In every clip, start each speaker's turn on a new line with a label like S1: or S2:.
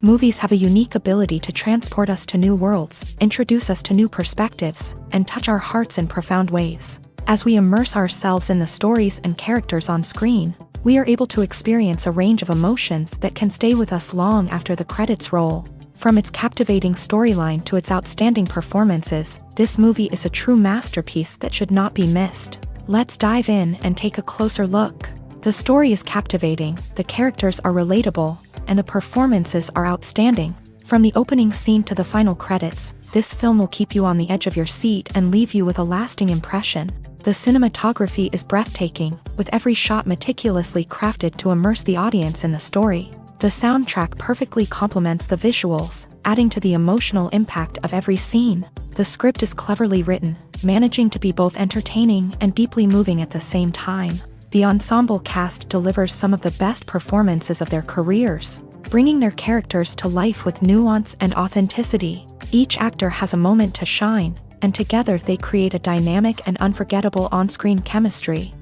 S1: Movies have a unique ability to transport us to new worlds, introduce us to new perspectives, and touch our hearts in profound ways. As we immerse ourselves in the stories and characters on screen, we are able to experience a range of emotions that can stay with us long after the credits roll. From its captivating storyline to its outstanding performances, this movie is a true masterpiece that should not be missed. Let's dive in and take a closer look. The story is captivating, the characters are relatable, and the performances are outstanding. From the opening scene to the final credits, this film will keep you on the edge of your seat and leave you with a lasting impression. The cinematography is breathtaking, with every shot meticulously crafted to immerse the audience in the story. The soundtrack perfectly complements the visuals, adding to the emotional impact of every scene. The script is cleverly written, managing to be both entertaining and deeply moving at the same time. The ensemble cast delivers some of the best performances of their careers, bringing their characters to life with nuance and authenticity. Each actor has a moment to shine, and together they create a dynamic and unforgettable on-screen chemistry.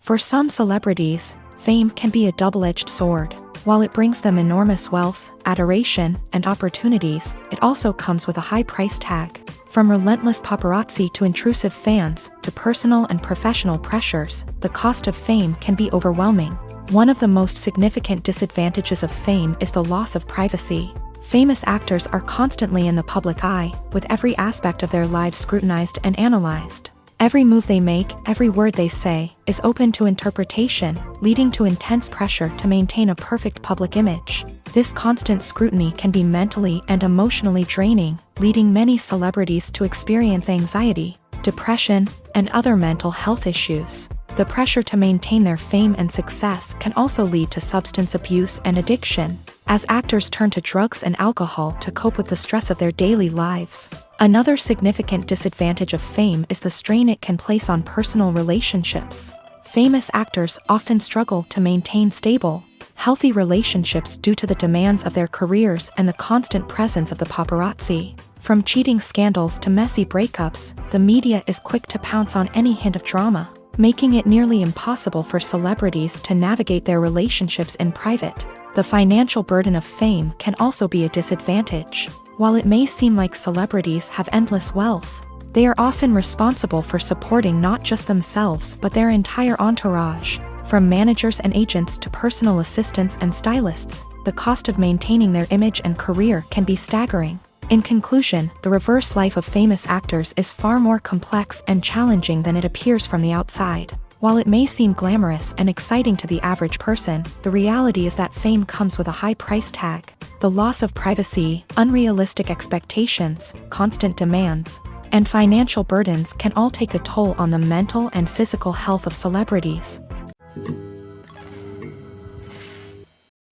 S1: For some celebrities, fame can be a double-edged sword. While it brings them enormous wealth, adoration, and opportunities, it also comes with a high price tag. From relentless paparazzi to intrusive fans, to personal and professional pressures, the cost of fame can be overwhelming. One of the most significant disadvantages of fame is the loss of privacy. Famous actors are constantly in the public eye, with every aspect of their lives scrutinized and analyzed. Every move they make, every word they say, is open to interpretation, leading to intense pressure to maintain a perfect public image. This constant scrutiny can be mentally and emotionally draining, leading many celebrities to experience anxiety, depression, and other mental health issues. The pressure to maintain their fame and success can also lead to substance abuse and addiction, as actors turn to drugs and alcohol to cope with the stress of their daily lives. Another significant disadvantage of fame is the strain it can place on personal relationships. Famous actors often struggle to maintain stable, healthy relationships due to the demands of their careers and the constant presence of the paparazzi. From cheating scandals to messy breakups, the media is quick to pounce on any hint of drama, making it nearly impossible for celebrities to navigate their relationships in private. The financial burden of fame can also be a disadvantage. While it may seem like celebrities have endless wealth, they are often responsible for supporting not just themselves but their entire entourage. From managers and agents to personal assistants and stylists, the cost of maintaining their image and career can be staggering. In conclusion, the reverse life of famous actors is far more complex and challenging than it appears from the outside. While it may seem glamorous and exciting to the average person, the reality is that fame comes with a high price tag. The loss of privacy, unrealistic expectations, constant demands, and financial burdens can all take a toll on the mental and physical health of celebrities.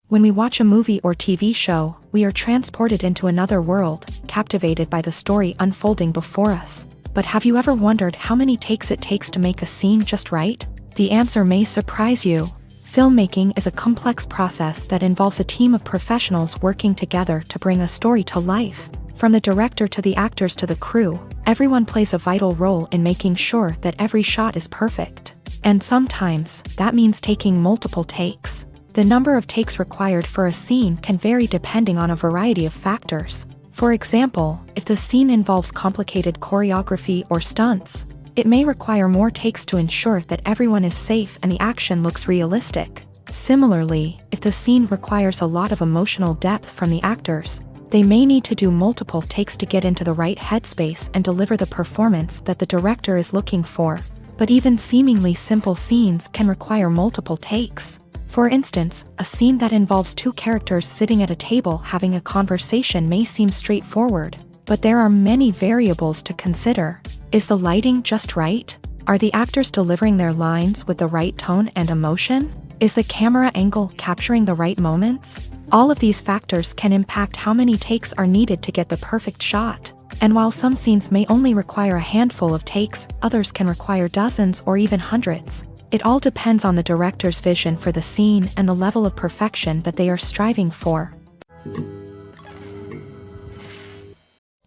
S1: When we watch a movie or TV show, we are transported into another world, captivated by the story unfolding before us. But have you ever wondered how many takes it takes to make a scene just right? The answer may surprise you. Filmmaking is a complex process that involves a team of professionals working together to bring a story to life. From the director to the actors to the crew, everyone plays a vital role in making sure that every shot is perfect. And sometimes, that means taking multiple takes. The number of takes required for a scene can vary depending on a variety of factors. For example, if the scene involves complicated choreography or stunts, it may require more takes to ensure that everyone is safe and the action looks realistic. Similarly, if the scene requires a lot of emotional depth from the actors, they may need to do multiple takes to get into the right headspace and deliver the performance that the director is looking for. But even seemingly simple scenes can require multiple takes. For instance, a scene that involves two characters sitting at a table having a conversation may seem straightforward, but there are many variables to consider. Is the lighting just right? Are the actors delivering their lines with the right tone and emotion? Is the camera angle capturing the right moments? All of these factors can impact how many takes are needed to get the perfect shot. And while some scenes may only require a handful of takes, others can require dozens or even hundreds. It all depends on the director's vision for the scene and the level of perfection that they are striving for.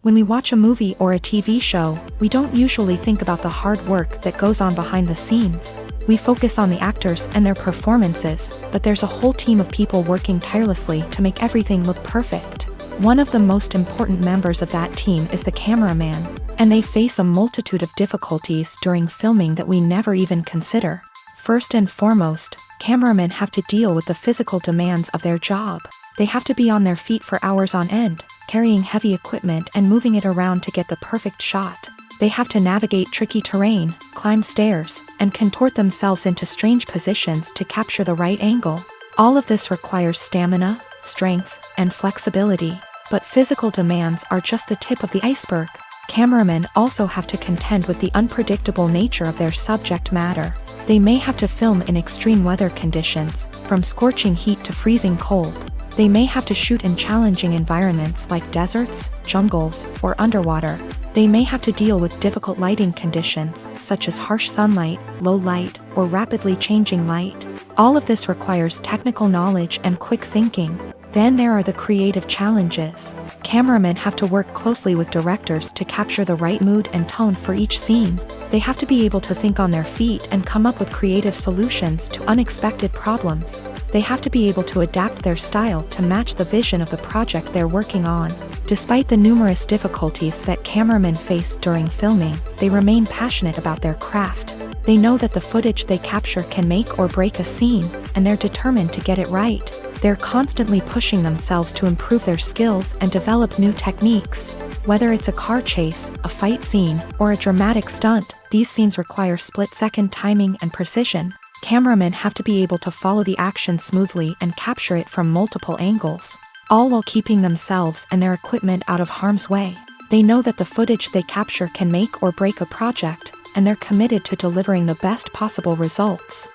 S1: When we watch a movie or a TV show, we don't usually think about the hard work that goes on behind the scenes. We focus on the actors and their performances, but there's a whole team of people working tirelessly to make everything look perfect. One of the most important members of that team is the cameraman, and they face a multitude of difficulties during filming that we never even consider. First and foremost, cameramen have to deal with the physical demands of their job. They have to be on their feet for hours on end, carrying heavy equipment and moving it around to get the perfect shot. They have to navigate tricky terrain, climb stairs, and contort themselves into strange positions to capture the right angle. All of this requires stamina, strength, and flexibility. But physical demands are just the tip of the iceberg. Cameramen also have to contend with the unpredictable nature of their subject matter. They may have to film in extreme weather conditions, from scorching heat to freezing cold. They may have to shoot in challenging environments like deserts, jungles, or underwater. They may have to deal with difficult lighting conditions, such as harsh sunlight, low light, or rapidly changing light. All of this requires technical knowledge and quick thinking. Then there are the creative challenges. Cameramen have to work closely with directors to capture the right mood and tone for each scene. They have to be able to think on their feet and come up with creative solutions to unexpected problems. They have to be able to adapt their style to match the vision of the project they're working on. Despite the numerous difficulties that cameramen face during filming, they remain passionate about their craft. They know that the footage they capture can make or break a scene, and they're determined to get it right. They're constantly pushing themselves to improve their skills and develop new techniques. Whether it's a car chase, a fight scene, or a dramatic stunt, these scenes require split-second timing and precision. Cameramen have to be able to follow the action smoothly and capture it from multiple angles, all while keeping themselves and their equipment out of harm's way. They know that the footage they capture can make or break a project, and they're committed to delivering the best possible results.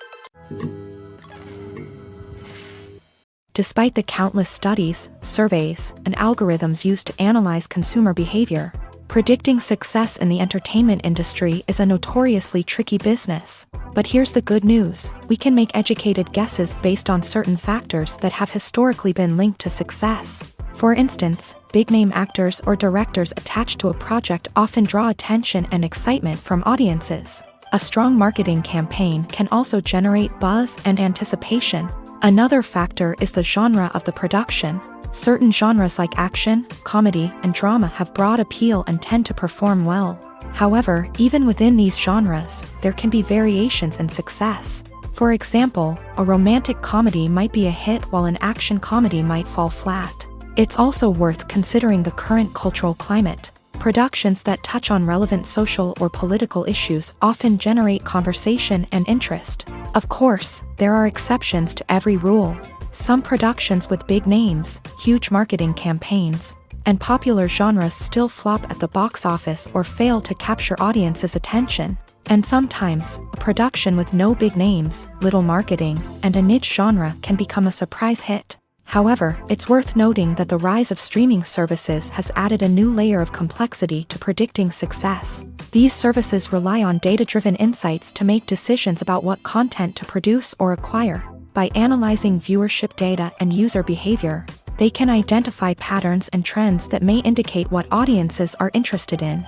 S1: Despite the countless studies, surveys, and algorithms used to analyze consumer behavior, predicting success in the entertainment industry is a notoriously tricky business. But here's the good news: we can make educated guesses based on certain factors that have historically been linked to success. For instance, big-name actors or directors attached to a project often draw attention and excitement from audiences. A strong marketing campaign can also generate buzz and anticipation. Another factor is the genre of the production. Certain genres like action, comedy, and drama have broad appeal and tend to perform well. However, even within these genres, there can be variations in success. For example, a romantic comedy might be a hit while an action comedy might fall flat. It's also worth considering the current cultural climate. Productions that touch on relevant social or political issues often generate conversation and interest. Of course, there are exceptions to every rule. Some productions with big names, huge marketing campaigns, and popular genres still flop at the box office or fail to capture audiences' attention. And sometimes, a production with no big names, little marketing, and a niche genre can become a surprise hit. However, it's worth noting that the rise of streaming services has added a new layer of complexity to predicting success. These services rely on data-driven insights to make decisions about what content to produce or acquire. By analyzing viewership data and user behavior, they can identify patterns and trends that may indicate what audiences are interested in.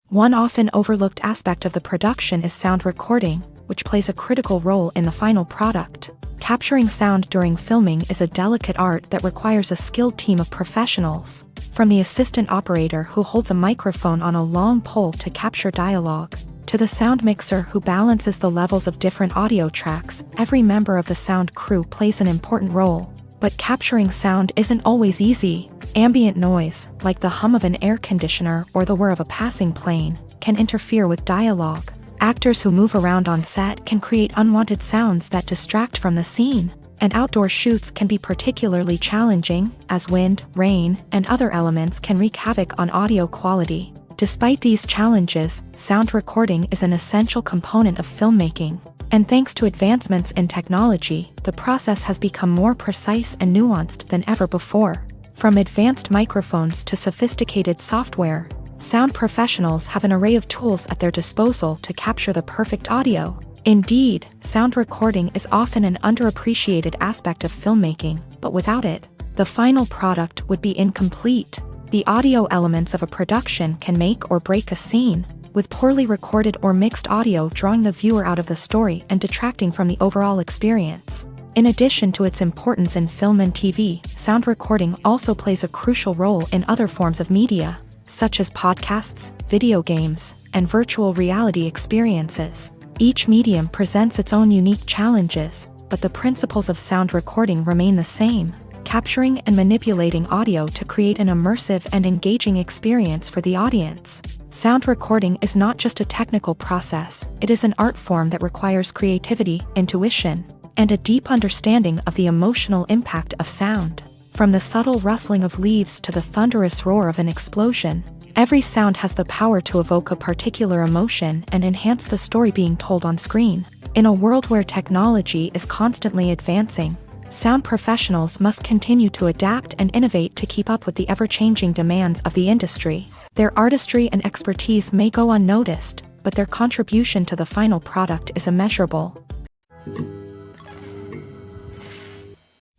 S1: One often overlooked aspect of the production is sound recording, which plays a critical role in the final product. Capturing sound during filming is a delicate art that requires a skilled team of professionals. From the assistant operator who holds a microphone on a long pole to capture dialogue, to the sound mixer who balances the levels of different audio tracks, every member of the sound crew plays an important role. But capturing sound isn't always easy. Ambient noise, like the hum of an air conditioner or the whir of a passing plane, can interfere with dialogue. Actors who move around on set can create unwanted sounds that distract from the scene. And outdoor shoots can be particularly challenging, as wind, rain, and other elements can wreak havoc on audio quality. Despite these challenges, sound recording is an essential component of filmmaking. And thanks to advancements in technology, the process has become more precise and nuanced than ever before. From advanced microphones to sophisticated software, sound professionals have an array of tools at their disposal to capture the perfect audio. Indeed, sound recording is often an underappreciated aspect of filmmaking, but without it, the final product would be incomplete. The audio elements of a production can make or break a scene, with poorly recorded or mixed audio drawing the viewer out of the story and detracting from the overall experience. In addition to its importance in film and TV, sound recording also plays a crucial role in other forms of media, such as podcasts, video games, and virtual reality experiences. Each medium presents its own unique challenges, but the principles of sound recording remain the same, capturing and manipulating audio to create an immersive and engaging experience for the audience. Sound recording is not just a technical process, it is an art form that requires creativity, intuition, and a deep understanding of the emotional impact of sound. From the subtle rustling of leaves to the thunderous roar of an explosion, every sound has the power to evoke a particular emotion and enhance the story being told on screen. In a world where technology is constantly advancing, sound professionals must continue to adapt and innovate to keep up with the ever-changing demands of the industry. Their artistry and expertise may go unnoticed, but their contribution to the final product is immeasurable.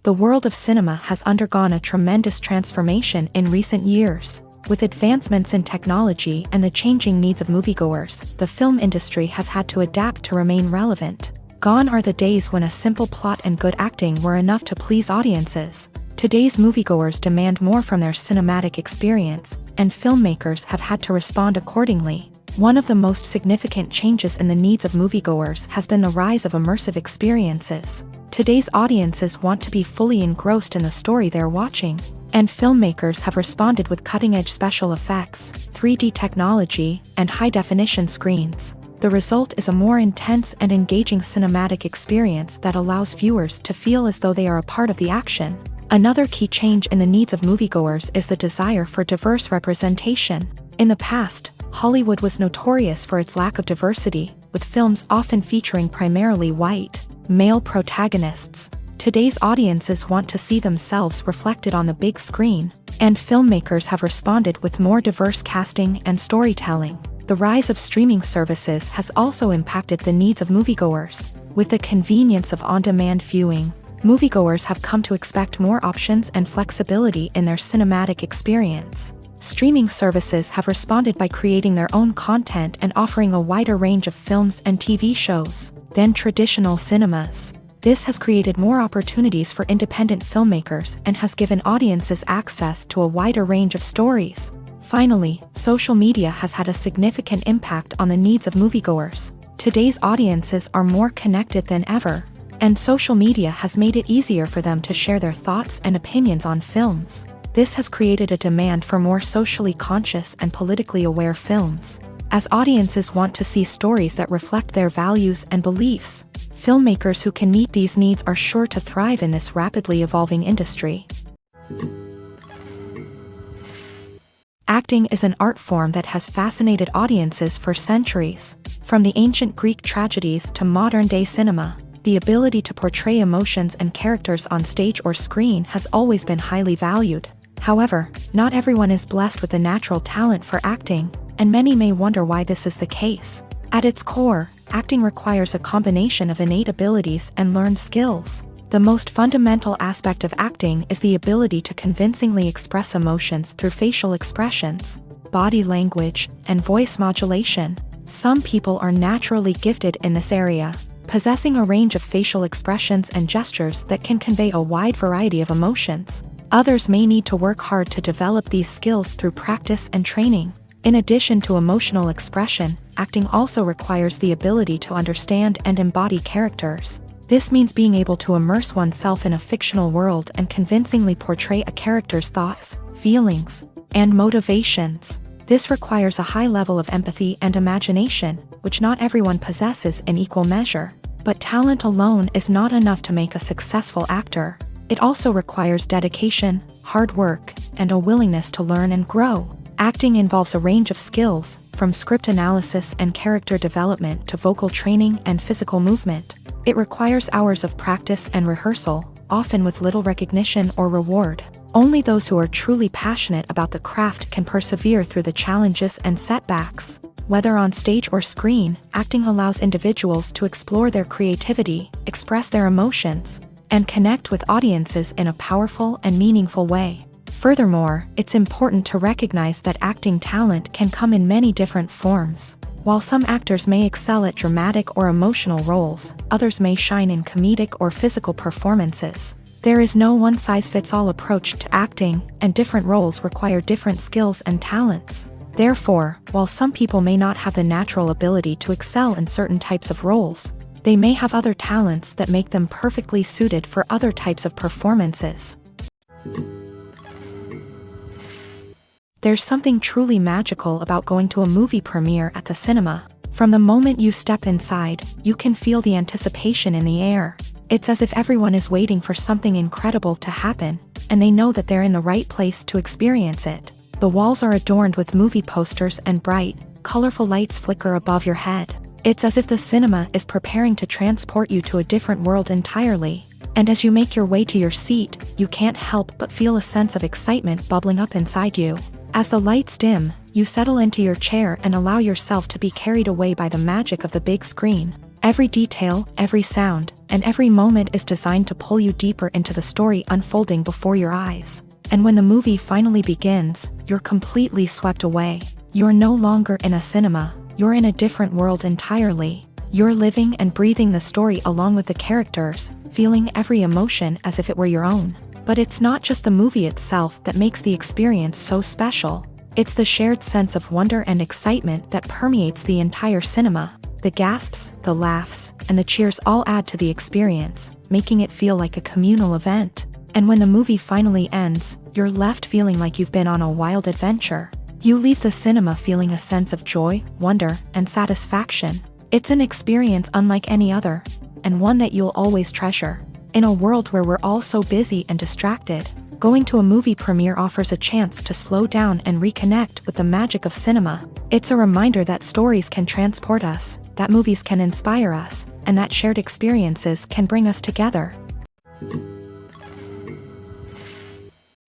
S1: The world of cinema has undergone a tremendous transformation in recent years. With advancements in technology and the changing needs of moviegoers, the film industry has had to adapt to remain relevant. Gone are the days when a simple plot and good acting were enough to please audiences. Today's moviegoers demand more from their cinematic experience, and filmmakers have had to respond accordingly. One of the most significant changes in the needs of moviegoers has been the rise of immersive experiences. Today's audiences want to be fully engrossed in the story they're watching, and filmmakers have responded with cutting-edge special effects, 3D technology, and high-definition screens. The result is a more intense and engaging cinematic experience that allows viewers to feel as though they are a part of the action. Another key change in the needs of moviegoers is the desire for diverse representation. In the past, Hollywood was notorious for its lack of diversity, with films often featuring primarily white, male protagonists. Today's audiences want to see themselves reflected on the big screen, and filmmakers have responded with more diverse casting and storytelling. The rise of streaming services has also impacted the needs of moviegoers. With the convenience of on-demand viewing, moviegoers have come to expect more options and flexibility in their cinematic experience. Streaming services have responded by creating their own content and offering a wider range of films and TV shows than traditional cinemas. This has created more opportunities for independent filmmakers and has given audiences access to a wider range of stories. Finally, social media has had a significant impact on the needs of moviegoers. Today's audiences are more connected than ever, and social media has made it easier for them to share their thoughts and opinions on films. This has created a demand for more socially conscious and politically aware films. As audiences want to see stories that reflect their values and beliefs, filmmakers who can meet these needs are sure to thrive in this rapidly evolving industry. Acting is an art form that has fascinated audiences for centuries. From the ancient Greek tragedies to modern-day cinema, the ability to portray emotions and characters on stage or screen has always been highly valued. However, not everyone is blessed with the natural talent for acting, and many may wonder why this is the case. At its core, acting requires a combination of innate abilities and learned skills. The most fundamental aspect of acting is the ability to convincingly express emotions through facial expressions, body language, and voice modulation. Some people are naturally gifted in this area, possessing a range of facial expressions and gestures that can convey a wide variety of emotions. Others may need to work hard to develop these skills through practice and training. In addition to emotional expression, acting also requires the ability to understand and embody characters. This means being able to immerse oneself in a fictional world and convincingly portray a character's thoughts, feelings, and motivations. This requires a high level of empathy and imagination, which not everyone possesses in equal measure. But talent alone is not enough to make a successful actor. It also requires dedication, hard work, and a willingness to learn and grow. Acting involves a range of skills, from script analysis and character development to vocal training and physical movement. It requires hours of practice and rehearsal, often with little recognition or reward. Only those who are truly passionate about the craft can persevere through the challenges and setbacks. Whether on stage or screen, acting allows individuals to explore their creativity, express their emotions, and connect with audiences in a powerful and meaningful way. Furthermore, it's important to recognize that acting talent can come in many different forms. While some actors may excel at dramatic or emotional roles, others may shine in comedic or physical performances. There is no one-size-fits-all approach to acting, and different roles require different skills and talents. Therefore, while some people may not have the natural ability to excel in certain types of roles, they may have other talents that make them perfectly suited for other types of performances. There's something truly magical about going to a movie premiere at the cinema. From the moment you step inside, you can feel the anticipation in the air. It's as if everyone is waiting for something incredible to happen, and they know that they're in the right place to experience it. The walls are adorned with movie posters and bright, colorful lights flicker above your head. It's as if the cinema is preparing to transport you to a different world entirely. And as you make your way to your seat, you can't help but feel a sense of excitement bubbling up inside you. As the lights dim, you settle into your chair and allow yourself to be carried away by the magic of the big screen. Every detail, every sound, and every moment is designed to pull you deeper into the story unfolding before your eyes. And when the movie finally begins, you're completely swept away. You're no longer in a cinema, you're in a different world entirely. You're living and breathing the story along with the characters, feeling every emotion as if it were your own. But it's not just the movie itself that makes the experience so special. It's the shared sense of wonder and excitement that permeates the entire cinema. The gasps, the laughs, and the cheers all add to the experience, making it feel like a communal event. And when the movie finally ends, you're left feeling like you've been on a wild adventure. You leave the cinema feeling a sense of joy, wonder, and satisfaction. It's an experience unlike any other, and one that you'll always treasure. In a world where we're all so busy and distracted, going to a movie premiere offers a chance to slow down and reconnect with the magic of cinema. It's a reminder that stories can transport us, that movies can inspire us, and that shared experiences can bring us together.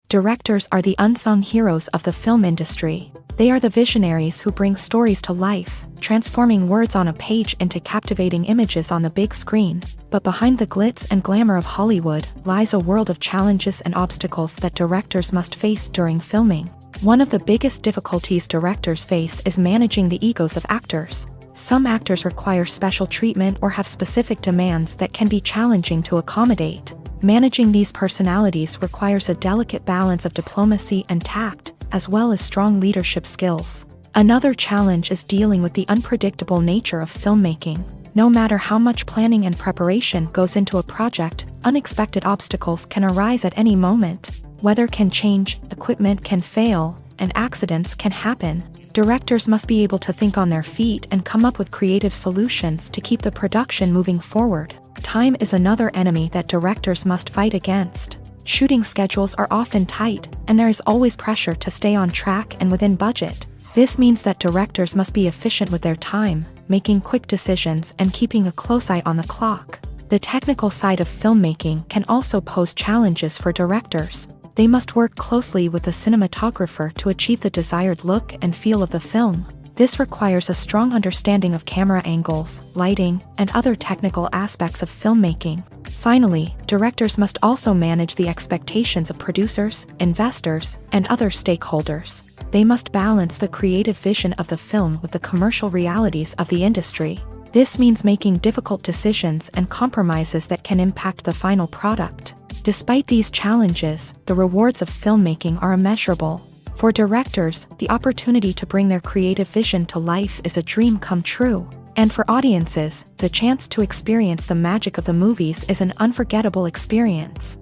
S1: Directors are the unsung heroes of the film industry. They are the visionaries who bring stories to life, transforming words on a page into captivating images on the big screen. But behind the glitz and glamour of Hollywood lies a world of challenges and obstacles that directors must face during filming. One of the biggest difficulties directors face is managing the egos of actors. Some actors require special treatment or have specific demands that can be challenging to accommodate. Managing these personalities requires a delicate balance of diplomacy and tact, as well as strong leadership skills. Another challenge is dealing with the unpredictable nature of filmmaking. No matter how much planning and preparation goes into a project, unexpected obstacles can arise at any moment. Weather can change, equipment can fail, and accidents can happen. Directors must be able to think on their feet and come up with creative solutions to keep the production moving forward. Time is another enemy that directors must fight against. Shooting schedules are often tight, and there is always pressure to stay on track and within budget. This means that directors must be efficient with their time, making quick decisions and keeping a close eye on the clock. The technical side of filmmaking can also pose challenges for directors. They must work closely with the cinematographer to achieve the desired look and feel of the film. This requires a strong understanding of camera angles, lighting, and other technical aspects of filmmaking. Finally, directors must also manage the expectations of producers, investors, and other stakeholders. They must balance the creative vision of the film with the commercial realities of the industry. This means making difficult decisions and compromises that can impact the final product. Despite these challenges, the rewards of filmmaking are immeasurable. For directors, the opportunity to bring their creative vision to life is a dream come true. And for audiences, the chance to experience the magic of the movies is an unforgettable experience.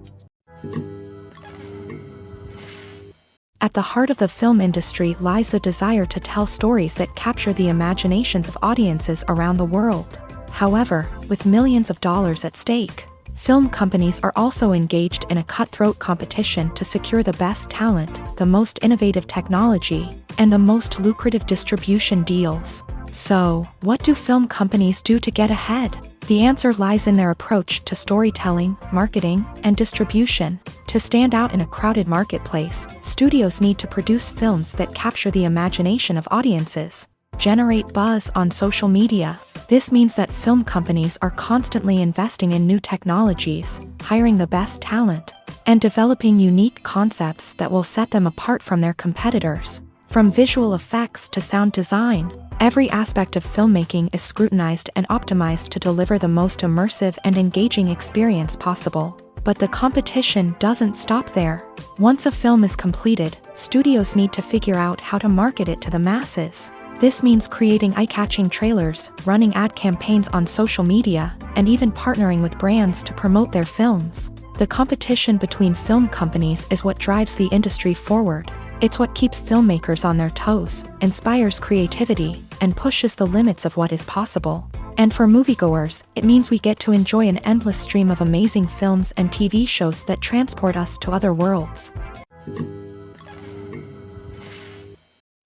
S1: At the heart of the film industry lies the desire to tell stories that capture the imaginations of audiences around the world. However, with millions of dollars at stake, film companies are also engaged in a cutthroat competition to secure the best talent, the most innovative technology, and the most lucrative distribution deals. So, what do film companies do to get ahead? The answer lies in their approach to storytelling, marketing, and distribution. To stand out in a crowded marketplace, studios need to produce films that capture the imagination of audiences. Generate buzz on social media. This means that film companies are constantly investing in new technologies, hiring the best talent, and developing unique concepts that will set them apart from their competitors. From visual effects to sound design, every aspect of filmmaking is scrutinized and optimized to deliver the most immersive and engaging experience possible. But the competition doesn't stop there. Once a film is completed, studios need to figure out how to market it to the masses. This means creating eye-catching trailers, running ad campaigns on social media, and even partnering with brands to promote their films. The competition between film companies is what drives the industry forward. It's what keeps filmmakers on their toes, inspires creativity, and pushes the limits of what is possible. And for moviegoers, it means we get to enjoy an endless stream of amazing films and TV shows that transport us to other worlds.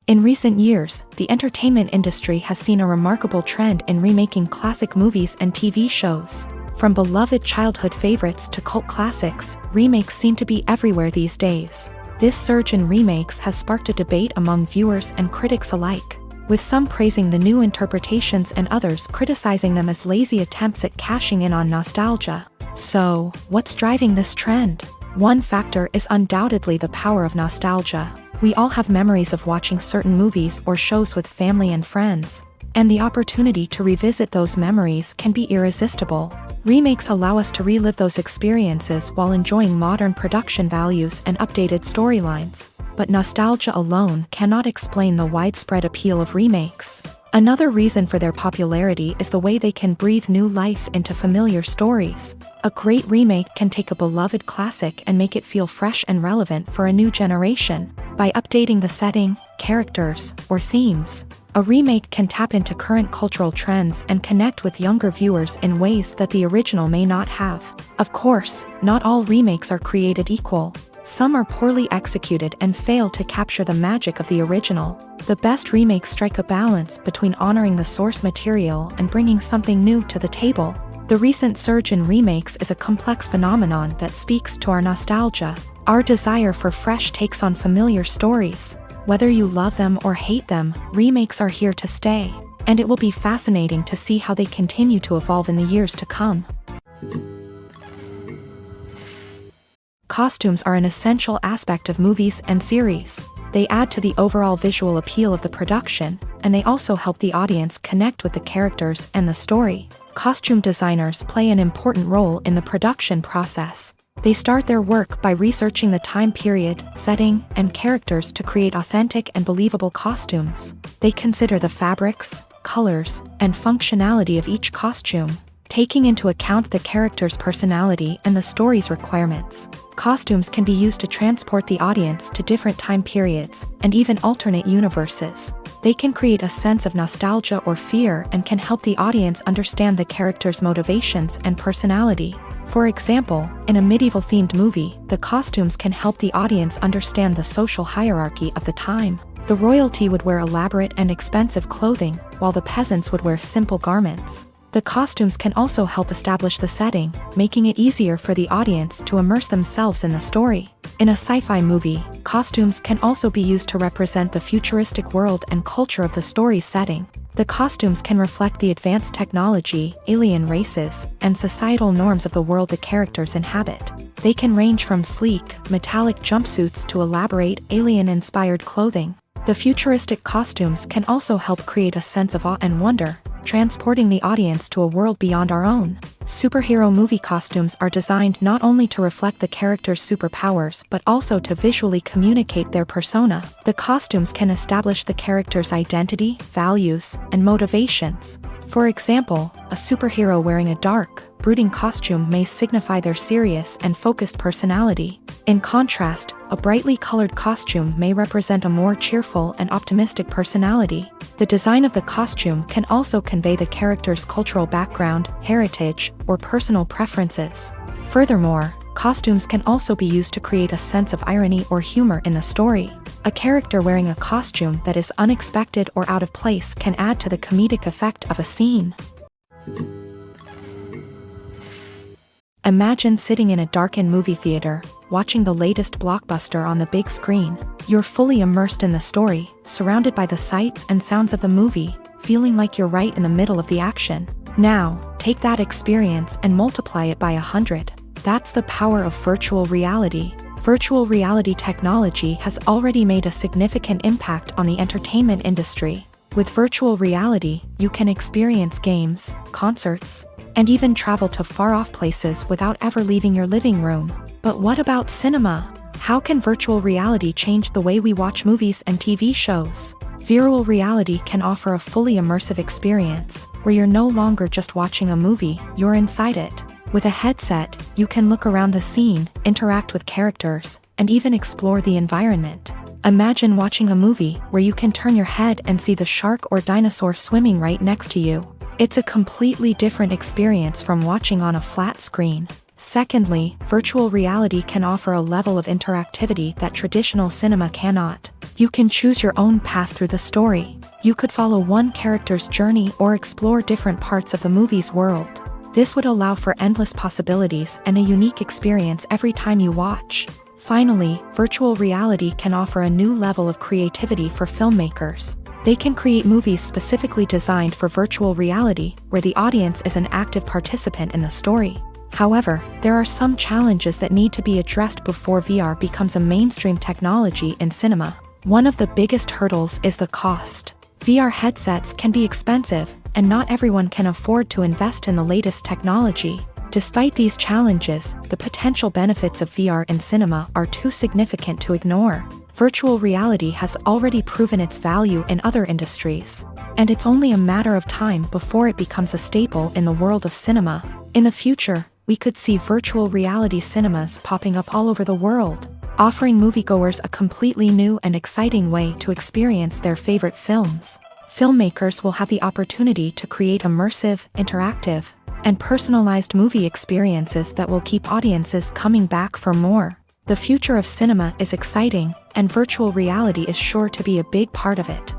S1: In recent years, the entertainment industry has seen a remarkable trend in remaking classic movies and TV shows. From beloved childhood favorites to cult classics, remakes seem to be everywhere these days. This surge in remakes has sparked a debate among viewers and critics alike, with some praising the new interpretations and others criticizing them as lazy attempts at cashing in on nostalgia. So, what's driving this trend? One factor is undoubtedly the power of nostalgia. We all have memories of watching certain movies or shows with family and friends, and the opportunity to revisit those memories can be irresistible. Remakes allow us to relive those experiences while enjoying modern production values and updated storylines. But nostalgia alone cannot explain the widespread appeal of remakes. Another reason for their popularity is the way they can breathe new life into familiar stories. A great remake can take a beloved classic and make it feel fresh and relevant for a new generation. By updating the setting, characters, or themes, a remake can tap into current cultural trends and connect with younger viewers in ways that the original may not have. Of course, not all remakes are created equal. Some are poorly executed and fail to capture the magic of the original. The best remakes strike a balance between honoring the source material and bringing something new to the table. The recent surge in remakes is a complex phenomenon that speaks to our nostalgia, our desire for fresh takes on familiar stories. Whether you love them or hate them, remakes are here to stay, and it will be fascinating to see how they continue to evolve in the years to come. Costumes are an essential aspect of movies and series. They add to the overall visual appeal of the production, and they also help the audience connect with the characters and the story. Costume designers play an important role in the production process. They start their work by researching the time period, setting, and characters to create authentic and believable costumes. They consider the fabrics, colors, and functionality of each costume, taking into account the character's personality and the story's requirements. Costumes can be used to transport the audience to different time periods and even alternate universes. They can create a sense of nostalgia or fear and can help the audience understand the character's motivations and personality. For example, in a medieval-themed movie, the costumes can help the audience understand the social hierarchy of the time. The royalty would wear elaborate and expensive clothing, while the peasants would wear simple garments. The costumes can also help establish the setting, making it easier for the audience to immerse themselves in the story. In a sci-fi movie, costumes can also be used to represent the futuristic world and culture of the story's setting. The costumes can reflect the advanced technology, alien races, and societal norms of the world the characters inhabit. They can range from sleek, metallic jumpsuits to elaborate, alien-inspired clothing. The futuristic costumes can also help create a sense of awe and wonder, transporting the audience to a world beyond our own. Superhero movie costumes are designed not only to reflect the character's superpowers but also to visually communicate their persona. The costumes can establish the character's identity, values, and motivations. For example, a superhero wearing a dark, brooding costume may signify their serious and focused personality. In contrast, a brightly colored costume may represent a more cheerful and optimistic personality. The design of the costume can also convey the character's cultural background, heritage, or personal preferences. Furthermore, costumes can also be used to create a sense of irony or humor in the story. A character wearing a costume that is unexpected or out of place can add to the comedic effect of a scene. Imagine sitting in a darkened movie theater, watching the latest blockbuster on the big screen. You're fully immersed in the story, surrounded by the sights and sounds of the movie, feeling like you're right in the middle of the action. Now, take that experience and multiply it by 100. That's the power of virtual reality. Virtual reality technology has already made a significant impact on the entertainment industry. With virtual reality, you can experience games, concerts, and even travel to far-off places without ever leaving your living room. But what about cinema? How can virtual reality change the way we watch movies and TV shows? Virtual reality can offer a fully immersive experience, where you're no longer just watching a movie, you're inside it. With a headset, you can look around the scene, interact with characters, and even explore the environment. Imagine watching a movie where you can turn your head and see the shark or dinosaur swimming right next to you. It's a completely different experience from watching on a flat screen. Secondly, virtual reality can offer a level of interactivity that traditional cinema cannot. You can choose your own path through the story. You could follow one character's journey or explore different parts of the movie's world. This would allow for endless possibilities and a unique experience every time you watch. Finally, virtual reality can offer a new level of creativity for filmmakers. They can create movies specifically designed for virtual reality, where the audience is an active participant in the story. However, there are some challenges that need to be addressed before VR becomes a mainstream technology in cinema. One of the biggest hurdles is the cost. VR headsets can be expensive, and not everyone can afford to invest in the latest technology. Despite these challenges, the potential benefits of VR in cinema are too significant to ignore. Virtual reality has already proven its value in other industries, and it's only a matter of time before it becomes a staple in the world of cinema. In the future, we could see virtual reality cinemas popping up all over the world, offering moviegoers a completely new and exciting way to experience their favorite films. Filmmakers will have the opportunity to create immersive, interactive, and personalized movie experiences that will keep audiences coming back for more. The future of cinema is exciting, and virtual reality is sure to be a big part of it.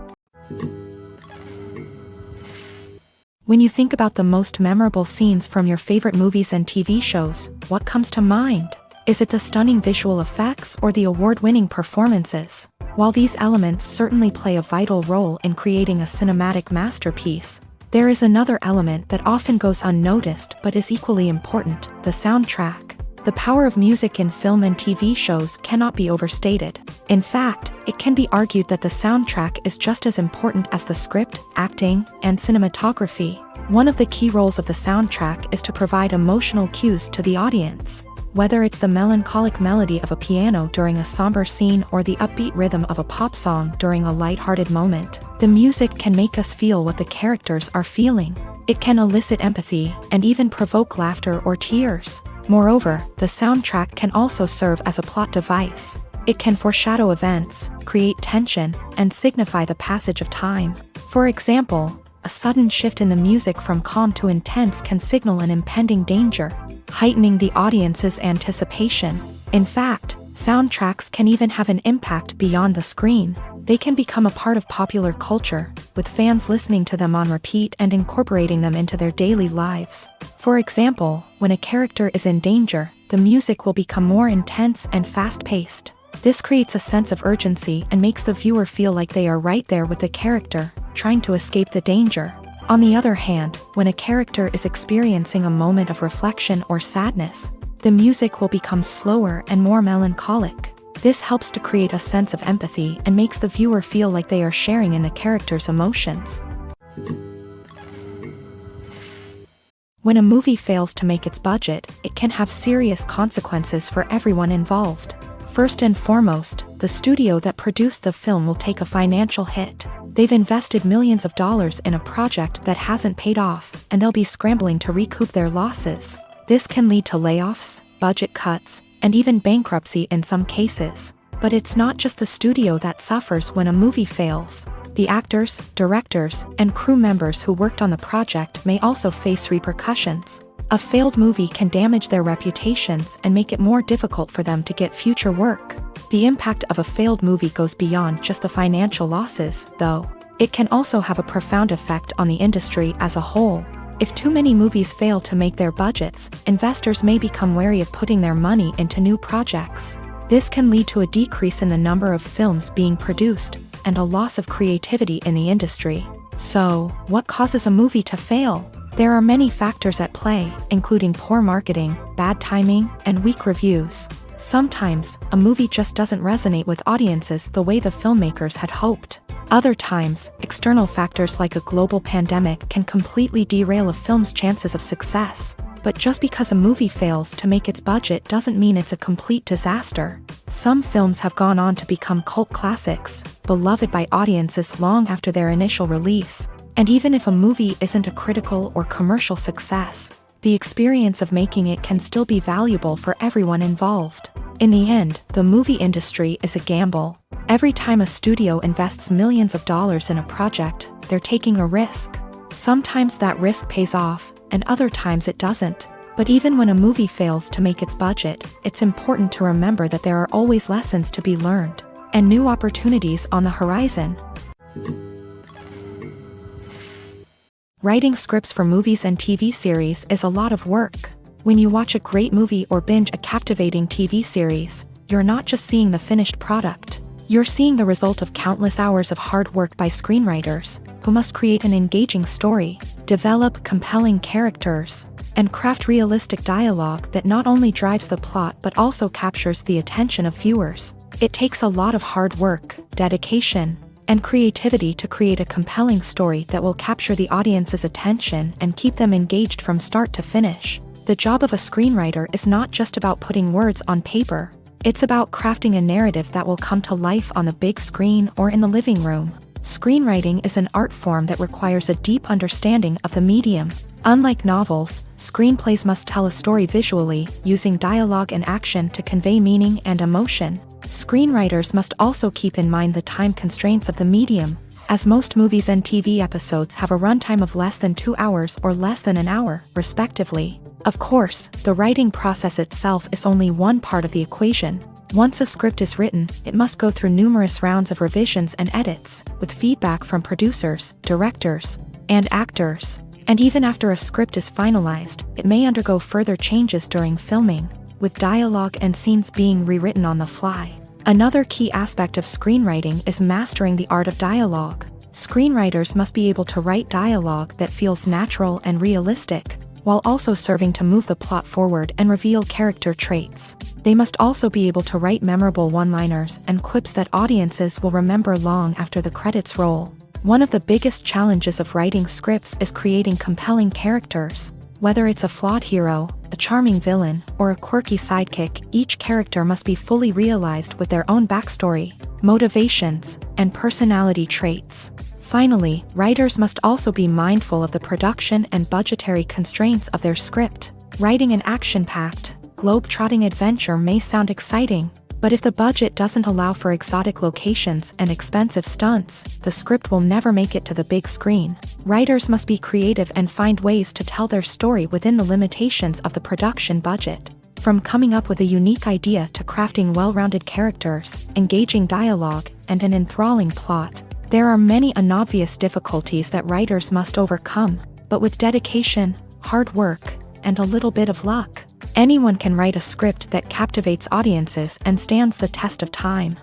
S1: When you think about the most memorable scenes from your favorite movies and TV shows, what comes to mind? Is it the stunning visual effects or the award-winning performances? While these elements certainly play a vital role in creating a cinematic masterpiece, there is another element that often goes unnoticed but is equally important: the soundtrack. The power of music in film and TV shows cannot be overstated. In fact, it can be argued that the soundtrack is just as important as the script, acting, and cinematography. One of the key roles of the soundtrack is to provide emotional cues to the audience. Whether it's the melancholic melody of a piano during a somber scene or the upbeat rhythm of a pop song during a lighthearted moment, the music can make us feel what the characters are feeling. It can elicit empathy and even provoke laughter or tears. Moreover, the soundtrack can also serve as a plot device. It can foreshadow events, create tension, and signify the passage of time. For example, a sudden shift in the music from calm to intense can signal an impending danger, heightening the audience's anticipation. In fact, soundtracks can even have an impact beyond the screen. They can become a part of popular culture, with fans listening to them on repeat and incorporating them into their daily lives. For example, when a character is in danger, the music will become more intense and fast-paced. This creates a sense of urgency and makes the viewer feel like they are right there with the character, trying to escape the danger. On the other hand, when a character is experiencing a moment of reflection or sadness, the music will become slower and more melancholic. This helps to create a sense of empathy and makes the viewer feel like they are sharing in the character's emotions. When a movie fails to make its budget, it can have serious consequences for everyone involved. First and foremost, the studio that produced the film will take a financial hit. They've invested millions of dollars in a project that hasn't paid off, and they'll be scrambling to recoup their losses. This can lead to layoffs, budget cuts, and even bankruptcy in some cases. But it's not just the studio that suffers when a movie fails. The actors, directors, and crew members who worked on the project may also face repercussions. A failed movie can damage their reputations and make it more difficult for them to get future work. The impact of a failed movie goes beyond just the financial losses, though. It can also have a profound effect on the industry as a whole. If too many movies fail to make their budgets, investors may become wary of putting their money into new projects. This can lead to a decrease in the number of films being produced and a loss of creativity in the industry. So, what causes a movie to fail? There are many factors at play, including poor marketing, bad timing, and weak reviews. Sometimes, a movie just doesn't resonate with audiences the way the filmmakers had hoped. Other times, external factors like a global pandemic can completely derail a film's chances of success. But just because a movie fails to make its budget doesn't mean it's a complete disaster. Some films have gone on to become cult classics, beloved by audiences long after their initial release. And even if a movie isn't a critical or commercial success, the experience of making it can still be valuable for everyone involved. In the end, the movie industry is a gamble. Every time a studio invests millions of dollars in a project, they're taking a risk. Sometimes that risk pays off, and other times it doesn't. But even when a movie fails to make its budget, it's important to remember that there are always lessons to be learned, and new opportunities on the horizon. Writing scripts for movies and TV series is a lot of work. When you watch a great movie or binge a captivating TV series, you're not just seeing the finished product. You're seeing the result of countless hours of hard work by screenwriters, who must create an engaging story, develop compelling characters, and craft realistic dialogue that not only drives the plot but also captures the attention of viewers. It takes a lot of hard work, dedication, and creativity to create a compelling story that will capture the audience's attention and keep them engaged from start to finish. The job of a screenwriter is not just about putting words on paper. It's about crafting a narrative that will come to life on the big screen or in the living room. Screenwriting is an art form that requires a deep understanding of the medium. Unlike novels, screenplays must tell a story visually, using dialogue and action to convey meaning and emotion. Screenwriters must also keep in mind the time constraints of the medium, as most movies and TV episodes have a runtime of less than 2 hours or less than an hour, respectively. Of course, the writing process itself is only one part of the equation. Once a script is written, it must go through numerous rounds of revisions and edits, with feedback from producers, directors, and actors. And even after a script is finalized, it may undergo further changes during filming, with dialogue and scenes being rewritten on the fly. Another key aspect of screenwriting is mastering the art of dialogue. Screenwriters must be able to write dialogue that feels natural and realistic, while also serving to move the plot forward and reveal character traits. They must also be able to write memorable one-liners and quips that audiences will remember long after the credits roll. One of the biggest challenges of writing scripts is creating compelling characters. Whether it's a flawed hero, a charming villain, or a quirky sidekick, each character must be fully realized with their own backstory, motivations, and personality traits. Finally, writers must also be mindful of the production and budgetary constraints of their script. Writing an action-packed, globe-trotting adventure may sound exciting, but if the budget doesn't allow for exotic locations and expensive stunts, the script will never make it to the big screen. Writers must be creative and find ways to tell their story within the limitations of the production budget. From coming up with a unique idea to crafting well-rounded characters, engaging dialogue, and an enthralling plot, there are many unobvious difficulties that writers must overcome, but with dedication, hard work, and a little bit of luck, anyone can write a script that captivates audiences and stands the test of time.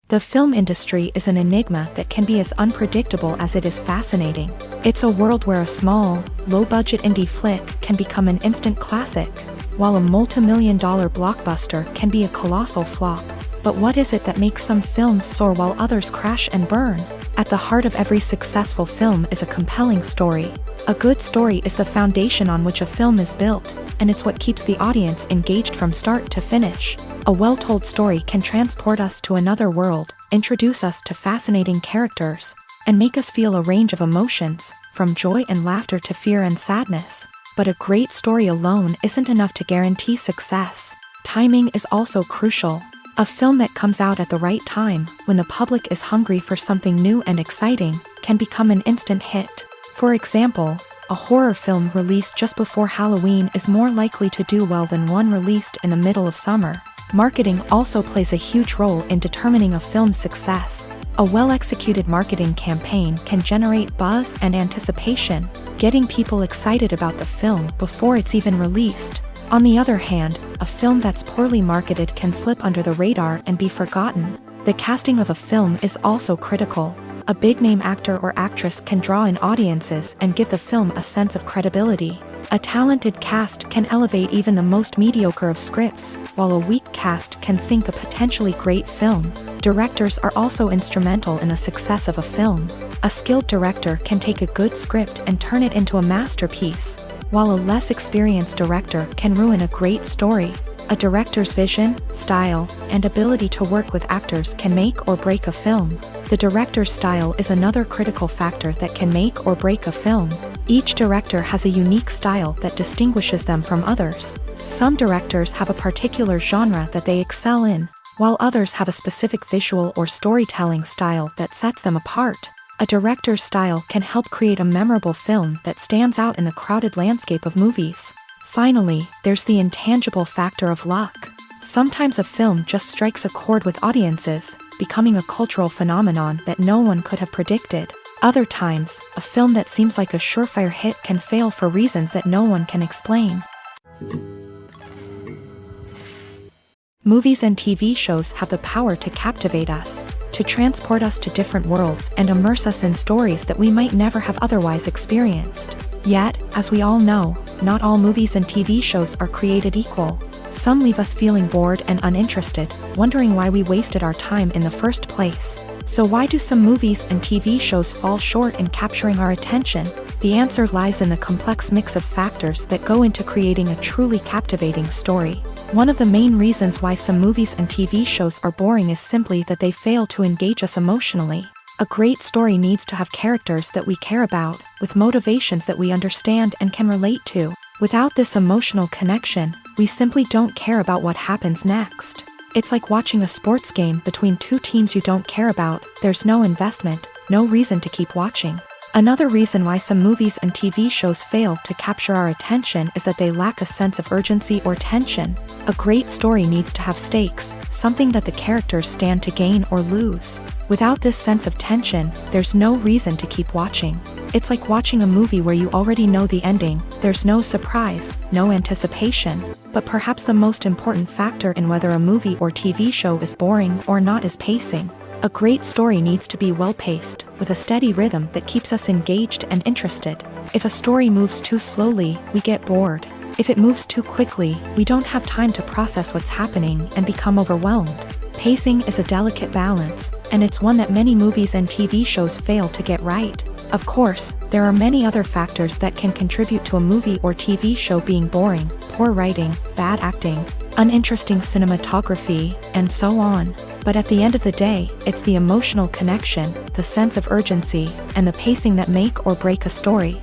S1: The film industry is an enigma that can be as unpredictable as it is fascinating. It's a world where a small, low-budget indie flick can become an instant classic, while a multi-million-dollar blockbuster can be a colossal flop. But what is it that makes some films soar while others crash and burn? At the heart of every successful film is a compelling story. A good story is the foundation on which a film is built, and it's what keeps the audience engaged from start to finish. A well-told story can transport us to another world, introduce us to fascinating characters, and make us feel a range of emotions, from joy and laughter to fear and sadness. But a great story alone isn't enough to guarantee success. Timing is also crucial. A film that comes out at the right time, when the public is hungry for something new and exciting, can become an instant hit. For example, a horror film released just before Halloween is more likely to do well than one released in the middle of summer. Marketing also plays a huge role in determining a film's success. A well-executed marketing campaign can generate buzz and anticipation, getting people excited about the film before it's even released. On the other hand, a film that's poorly marketed can slip under the radar and be forgotten. The casting of a film is also critical. A big-name actor or actress can draw in audiences and give the film a sense of credibility. A talented cast can elevate even the most mediocre of scripts, while a weak cast can sink a potentially great film. Directors are also instrumental in the success of a film. A skilled director can take a good script and turn it into a masterpiece, while a less experienced director can ruin a great story. A director's vision, style, and ability to work with actors can make or break a film. The director's style is another critical factor that can make or break a film. Each director has a unique style that distinguishes them from others. Some directors have a particular genre that they excel in, while others have a specific visual or storytelling style that sets them apart. A director's style can help create a memorable film that stands out in the crowded landscape of movies. Finally, there's the intangible factor of luck. Sometimes a film just strikes a chord with audiences, becoming a cultural phenomenon that no one could have predicted. Other times, a film that seems like a surefire hit can fail for reasons that no one can explain. Movies and TV shows have the power to captivate us, to transport us to different worlds and immerse us in stories that we might never have otherwise experienced. Yet, as we all know, not all movies and TV shows are created equal. Some leave us feeling bored and uninterested, wondering why we wasted our time in the first place. So why do some movies and TV shows fall short in capturing our attention? The answer lies in the complex mix of factors that go into creating a truly captivating story. One of the main reasons why some movies and TV shows are boring is simply that they fail to engage us emotionally. A great story needs to have characters that we care about, with motivations that we understand and can relate to. Without this emotional connection, we simply don't care about what happens next. It's like watching a sports game between two teams you don't care about. There's no investment, no reason to keep watching. Another reason why some movies and TV shows fail to capture our attention is that they lack a sense of urgency or tension. A great story needs to have stakes, something that the characters stand to gain or lose. Without this sense of tension, there's no reason to keep watching. It's like watching a movie where you already know the ending. There's no surprise, no anticipation. But perhaps the most important factor in whether a movie or TV show is boring or not is pacing. A great story needs to be well-paced, with a steady rhythm that keeps us engaged and interested. If a story moves too slowly, we get bored. If it moves too quickly, we don't have time to process what's happening and become overwhelmed. Pacing is a delicate balance, and it's one that many movies and TV shows fail to get right. Of course, there are many other factors that can contribute to a movie or TV show being boring: poor writing, bad acting, uninteresting cinematography, and so on. But at the end of the day, it's the emotional connection, the sense of urgency, and the pacing that make or break a story.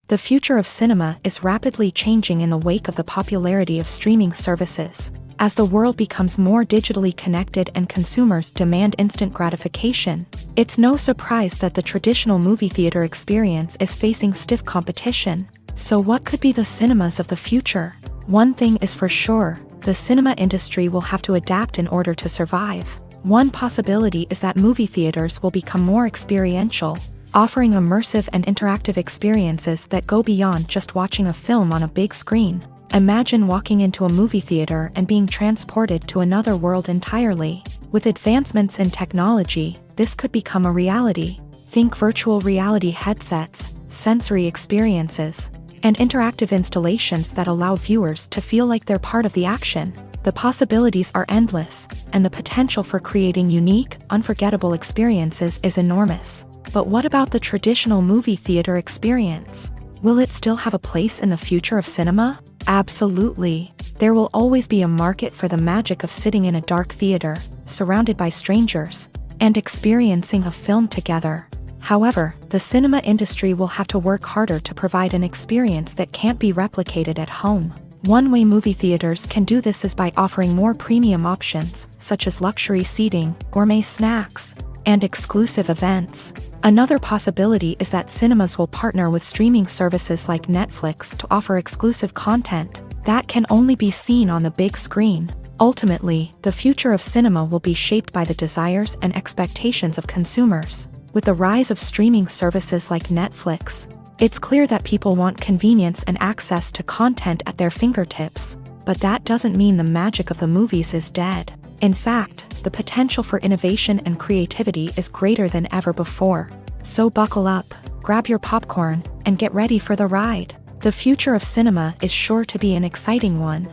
S1: The future of cinema is rapidly changing in the wake of the popularity of streaming services. As the world becomes more digitally connected and consumers demand instant gratification, it's no surprise that the traditional movie theater experience is facing stiff competition. So what could be the cinemas of the future? One thing is for sure, the cinema industry will have to adapt in order to survive. One possibility is that movie theaters will become more experiential, offering immersive and interactive experiences that go beyond just watching a film on a big screen. Imagine walking into a movie theater and being transported to another world entirely. With advancements in technology, this could become a reality. Think virtual reality headsets, sensory experiences, and interactive installations that allow viewers to feel like they're part of the action. The possibilities are endless, and the potential for creating unique, unforgettable experiences is enormous. But what about the traditional movie theater experience? Will it still have a place in the future of cinema? Absolutely. There will always be a market for the magic of sitting in a dark theater, surrounded by strangers, and experiencing a film together. However, the cinema industry will have to work harder to provide an experience that can't be replicated at home. One way movie theaters can do this is by offering more premium options, such as luxury seating, gourmet snacks, and exclusive events. Another possibility is that cinemas will partner with streaming services like Netflix to offer exclusive content that can only be seen on the big screen. Ultimately, the future of cinema will be shaped by the desires and expectations of consumers. With the rise of streaming services like Netflix, it's clear that people want convenience and access to content at their fingertips. But that doesn't mean the magic of the movies is dead. In fact, the potential for innovation and creativity is greater than ever before. So buckle up, grab your popcorn, and get ready for the ride. The future of cinema is sure to be an exciting one.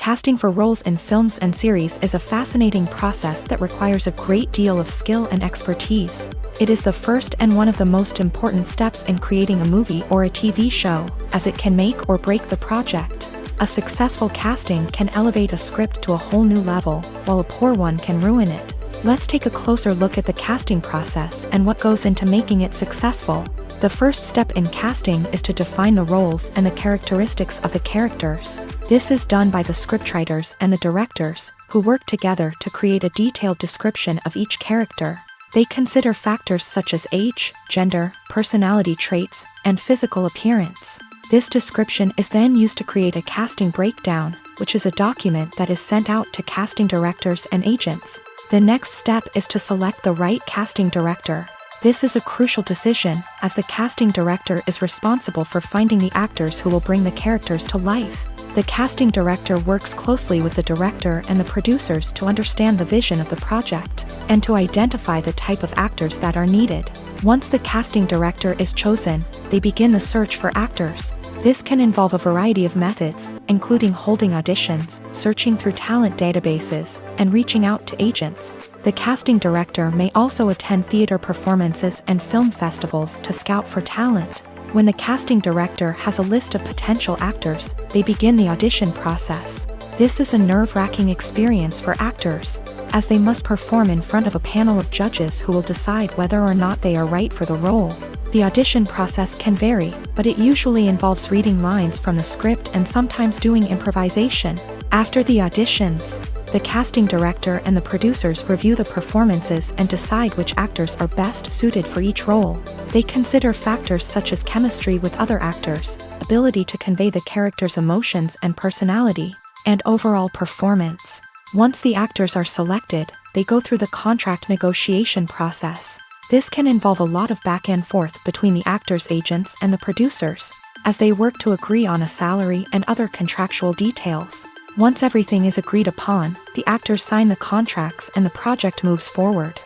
S1: Casting for roles in films and series is a fascinating process that requires a great deal of skill and expertise. It is the first and one of the most important steps in creating a movie or a TV show, as it can make or break the project. A successful casting can elevate a script to a whole new level, while a poor one can ruin it. Let's take a closer look at the casting process and what goes into making it successful. The first step in casting is to define the roles and the characteristics of the characters. This is done by the scriptwriters and the directors, who work together to create a detailed description of each character. They consider factors such as age, gender, personality traits, and physical appearance. This description is then used to create a casting breakdown, which is a document that is sent out to casting directors and agents. The next step is to select the right casting director. This is a crucial decision, as the casting director is responsible for finding the actors who will bring the characters to life. The casting director works closely with the director and the producers to understand the vision of the project, and to identify the type of actors that are needed. Once the casting director is chosen, they begin the search for actors. This can involve a variety of methods, including holding auditions, searching through talent databases, and reaching out to agents. The casting director may also attend theater performances and film festivals to scout for talent. When the casting director has a list of potential actors, they begin the audition process. This is a nerve-wracking experience for actors, as they must perform in front of a panel of judges who will decide whether or not they are right for the role. The audition process can vary, but it usually involves reading lines from the script and sometimes doing improvisation. After the auditions, the casting director and the producers review the performances and decide which actors are best suited for each role. They consider factors such as chemistry with other actors, ability to convey the character's emotions and personality, and overall performance. Once the actors are selected, they go through the contract negotiation process. This can involve a lot of back and forth between the actors' agents and the producers, as they work to agree on a salary and other contractual details. Once everything is agreed upon, the actors sign the contracts and the project moves forward.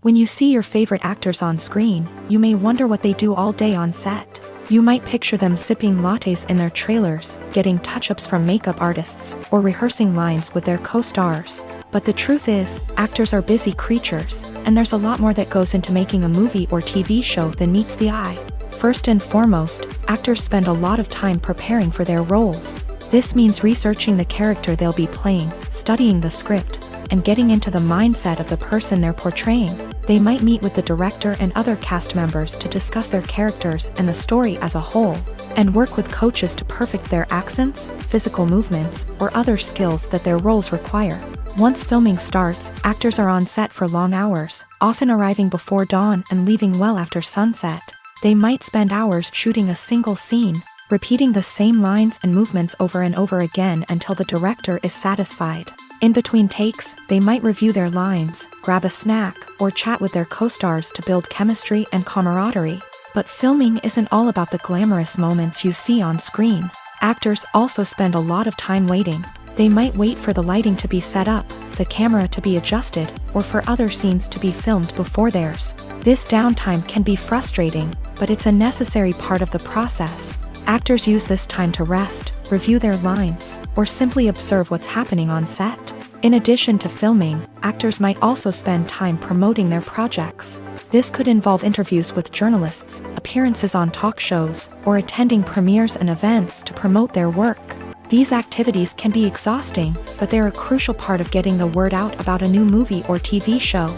S1: When you see your favorite actors on screen, you may wonder what they do all day on set. You might picture them sipping lattes in their trailers, getting touch-ups from makeup artists, or rehearsing lines with their co-stars. But the truth is, actors are busy creatures, and there's a lot more that goes into making a movie or TV show than meets the eye. First and foremost, actors spend a lot of time preparing for their roles. This means researching the character they'll be playing, studying the script, and getting into the mindset of the person they're portraying. They might meet with the director and other cast members to discuss their characters and the story as a whole, and work with coaches to perfect their accents, physical movements, or other skills that their roles require. Once filming starts, actors are on set for long hours, often arriving before dawn and leaving well after sunset. They might spend hours shooting a single scene, repeating the same lines and movements over and over again until the director is satisfied. In between takes, they might review their lines, grab a snack, or chat with their co-stars to build chemistry and camaraderie. But filming isn't all about the glamorous moments you see on screen. Actors also spend a lot of time waiting. They might wait for the lighting to be set up, the camera to be adjusted, or for other scenes to be filmed before theirs. This downtime can be frustrating, but it's a necessary part of the process. Actors use this time to rest, review their lines, or simply observe what's happening on set. In addition to filming, actors might also spend time promoting their projects. This could involve interviews with journalists, appearances on talk shows, or attending premieres and events to promote their work. These activities can be exhausting, but they're a crucial part of getting the word out about a new movie or TV show.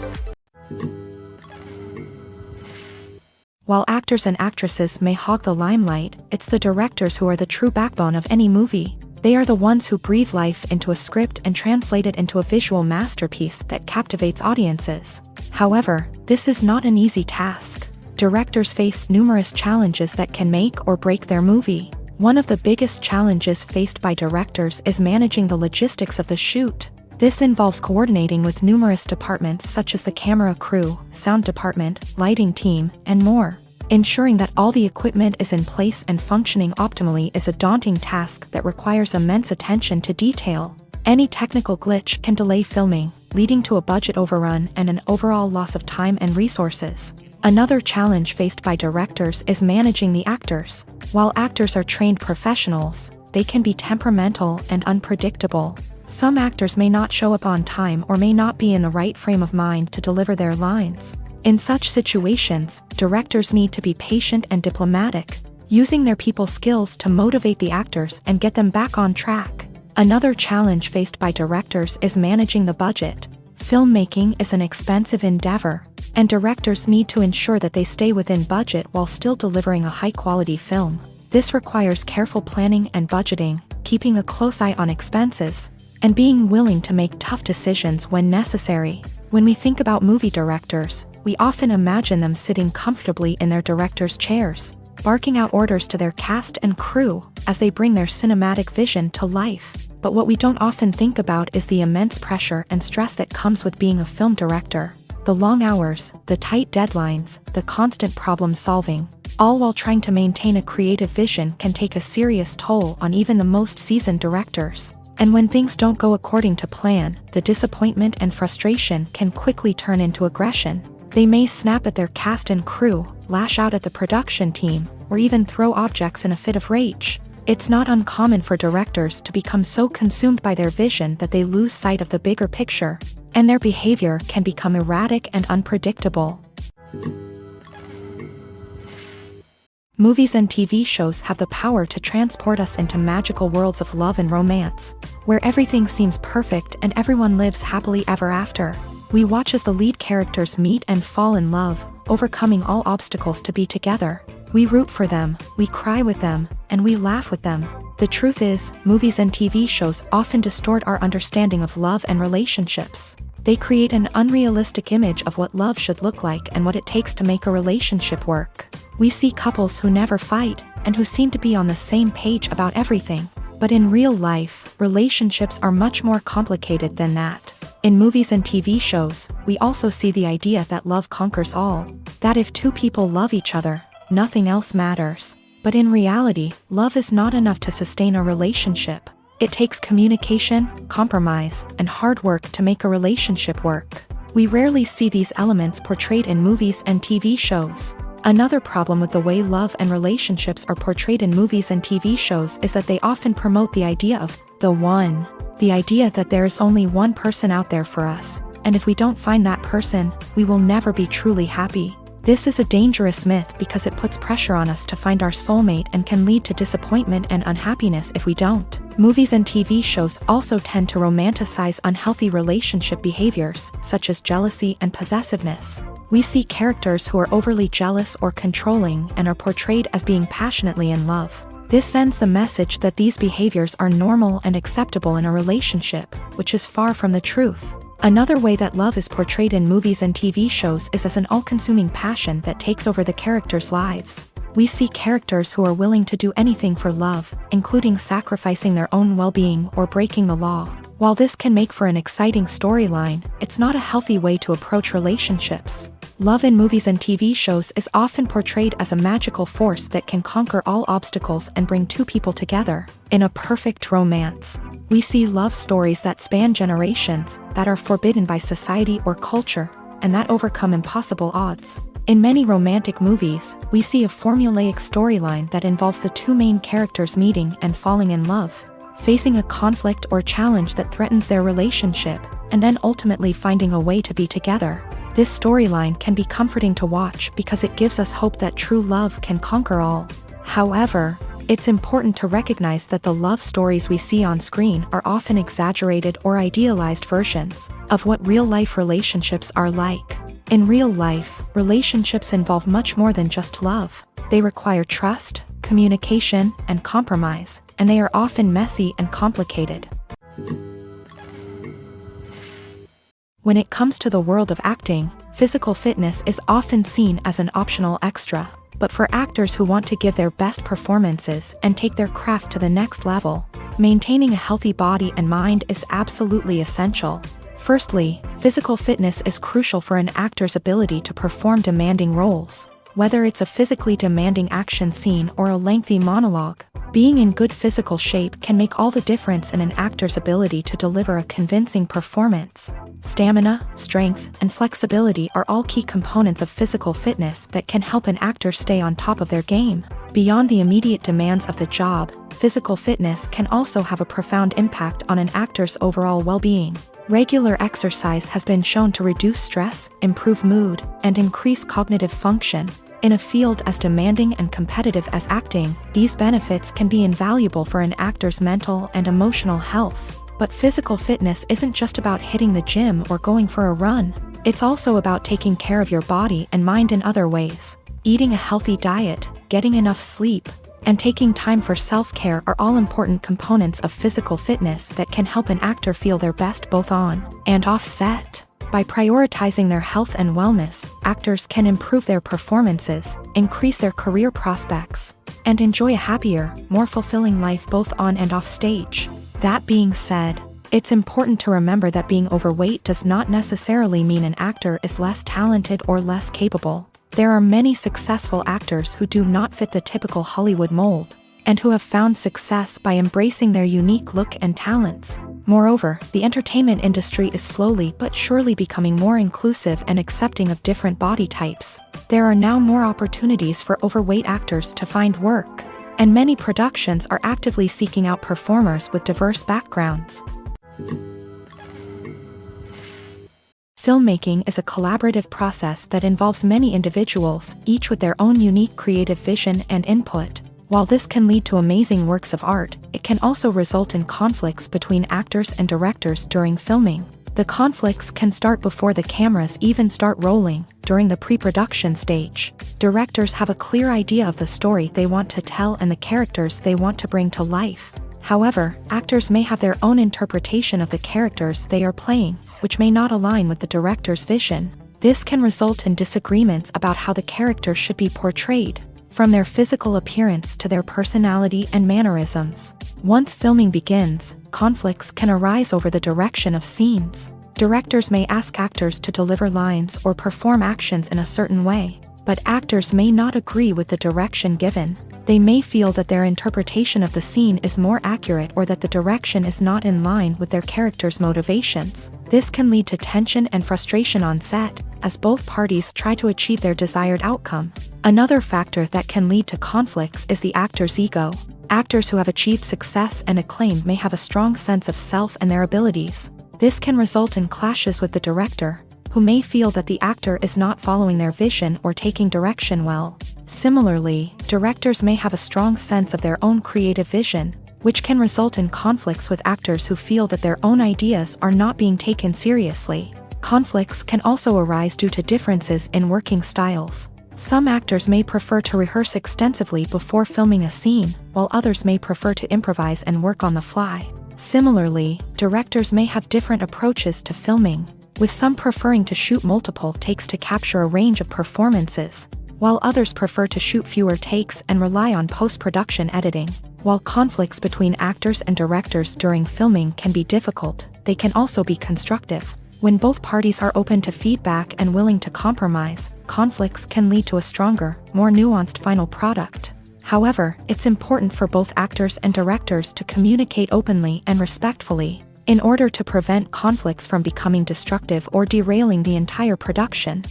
S1: While actors and actresses may hog the limelight, it's the directors who are the true backbone of any movie. They are the ones who breathe life into a script and translate it into a visual masterpiece that captivates audiences. However, this is not an easy task. Directors face numerous challenges that can make or break their movie. One of the biggest challenges faced by directors is managing the logistics of the shoot. This involves coordinating with numerous departments such as the camera crew, sound department, lighting team, and more. Ensuring that all the equipment is in place and functioning optimally is a daunting task that requires immense attention to detail. Any technical glitch can delay filming, leading to a budget overrun and an overall loss of time and resources. Another challenge faced by directors is managing the actors. While actors are trained professionals, they can be temperamental and unpredictable. Some actors may not show up on time or may not be in the right frame of mind to deliver their lines. In such situations, directors need to be patient and diplomatic, using their people skills to motivate the actors and get them back on track. Another challenge faced by directors is managing the budget. Filmmaking is an expensive endeavor, and directors need to ensure that they stay within budget while still delivering a high-quality film. This requires careful planning and budgeting, keeping a close eye on expenses, and being willing to make tough decisions when necessary. When we think about movie directors, we often imagine them sitting comfortably in their director's chairs, barking out orders to their cast and crew as they bring their cinematic vision to life. But what we don't often think about is the immense pressure and stress that comes with being a film director. The long hours, the tight deadlines, the constant problem solving, all while trying to maintain a creative vision can take a serious toll on even the most seasoned directors. And when things don't go according to plan, the disappointment and frustration can quickly turn into aggression. They may snap at their cast and crew, lash out at the production team, or even throw objects in a fit of rage. It's not uncommon for directors to become so consumed by their vision that they lose sight of the bigger picture, and their behavior can become erratic and unpredictable. Movies and TV shows have the power to transport us into magical worlds of love and romance, where everything seems perfect and everyone lives happily ever after. We watch as the lead characters meet and fall in love, overcoming all obstacles to be together. We root for them, we cry with them, and we laugh with them. The truth is, movies and TV shows often distort our understanding of love and relationships. They create an unrealistic image of what love should look like and what it takes to make a relationship work. We see couples who never fight, and who seem to be on the same page about everything. But in real life, relationships are much more complicated than that. In movies and TV shows, we also see the idea that love conquers all. That if two people love each other, nothing else matters. But in reality, love is not enough to sustain a relationship. It takes communication, compromise, and hard work to make a relationship work. We rarely see these elements portrayed in movies and TV shows. Another problem with the way love and relationships are portrayed in movies and TV shows is that they often promote the idea of the one. The idea that there is only one person out there for us, and if we don't find that person, we will never be truly happy. This is a dangerous myth because it puts pressure on us to find our soulmate and can lead to disappointment and unhappiness if we don't. Movies and TV shows also tend to romanticize unhealthy relationship behaviors, such as jealousy and possessiveness. We see characters who are overly jealous or controlling and are portrayed as being passionately in love. This sends the message that these behaviors are normal and acceptable in a relationship, which is far from the truth. Another way that love is portrayed in movies and TV shows is as an all-consuming passion that takes over the characters' lives. We see characters who are willing to do anything for love, including sacrificing their own well-being or breaking the law. While this can make for an exciting storyline, it's not a healthy way to approach relationships. Love in movies and TV shows is often portrayed as a magical force that can conquer all obstacles and bring two people together. In a perfect romance, we see love stories that span generations, that are forbidden by society or culture, and that overcome impossible odds. In many romantic movies, we see a formulaic storyline that involves the two main characters meeting and falling in love, facing a conflict or challenge that threatens their relationship, and then ultimately finding a way to be together. This storyline can be comforting to watch because it gives us hope that true love can conquer all. However, it's important to recognize that the love stories we see on screen are often exaggerated or idealized versions of what real-life relationships are like. In real life, relationships involve much more than just love. They require trust, communication, and compromise, and they are often messy and complicated. When it comes to the world of acting, physical fitness is often seen as an optional extra. But for actors who want to give their best performances and take their craft to the next level, maintaining a healthy body and mind is absolutely essential. Firstly, physical fitness is crucial for an actor's ability to perform demanding roles. Whether it's a physically demanding action scene or a lengthy monologue, being in good physical shape can make all the difference in an actor's ability to deliver a convincing performance. Stamina, strength, and flexibility are all key components of physical fitness that can help an actor stay on top of their game. Beyond the immediate demands of the job, physical fitness can also have a profound impact on an actor's overall well-being. Regular exercise has been shown to reduce stress, improve mood, and increase cognitive function. In a field as demanding and competitive as acting, these benefits can be invaluable for an actor's mental and emotional health. But physical fitness isn't just about hitting the gym or going for a run. It's also about taking care of your body and mind in other ways. Eating a healthy diet, getting enough sleep, and taking time for self-care are all important components of physical fitness that can help an actor feel their best both on and off set. By prioritizing their health and wellness, actors can improve their performances, increase their career prospects, and enjoy a happier, more fulfilling life both on and off stage. That being said, it's important to remember that being overweight does not necessarily mean an actor is less talented or less capable. There are many successful actors who do not fit the typical Hollywood mold, and who have found success by embracing their unique look and talents. Moreover, the entertainment industry is slowly but surely becoming more inclusive and accepting of different body types. There are now more opportunities for overweight actors to find work, and many productions are actively seeking out performers with diverse backgrounds. Filmmaking is a collaborative process that involves many individuals, each with their own unique creative vision and input. While this can lead to amazing works of art, it can also result in conflicts between actors and directors during filming. The conflicts can start before the cameras even start rolling, during the pre-production stage. Directors have a clear idea of the story they want to tell and the characters they want to bring to life. However, actors may have their own interpretation of the characters they are playing, which may not align with the director's vision. This can result in disagreements about how the character should be portrayed, from their physical appearance to their personality and mannerisms. Once filming begins, conflicts can arise over the direction of scenes. Directors may ask actors to deliver lines or perform actions in a certain way, but actors may not agree with the direction given. They may feel that their interpretation of the scene is more accurate or that the direction is not in line with their character's motivations. This can lead to tension and frustration on set, as both parties try to achieve their desired outcome. Another factor that can lead to conflicts is the actor's ego. Actors who have achieved success and acclaim may have a strong sense of self and their abilities. This can result in clashes with the director, who may feel that the actor is not following their vision or taking direction well. Similarly, directors may have a strong sense of their own creative vision, which can result in conflicts with actors who feel that their own ideas are not being taken seriously. Conflicts can also arise due to differences in working styles. Some actors may prefer to rehearse extensively before filming a scene, while others may prefer to improvise and work on the fly. Similarly, directors may have different approaches to filming, with some preferring to shoot multiple takes to capture a range of performances, while others prefer to shoot fewer takes and rely on post-production editing. While conflicts between actors and directors during filming can be difficult, they can also be constructive. When both parties are open to feedback and willing to compromise, conflicts can lead to a stronger, more nuanced final product. However, it's important for both actors and directors to communicate openly and respectfully, in order to prevent conflicts from becoming destructive or derailing the entire production.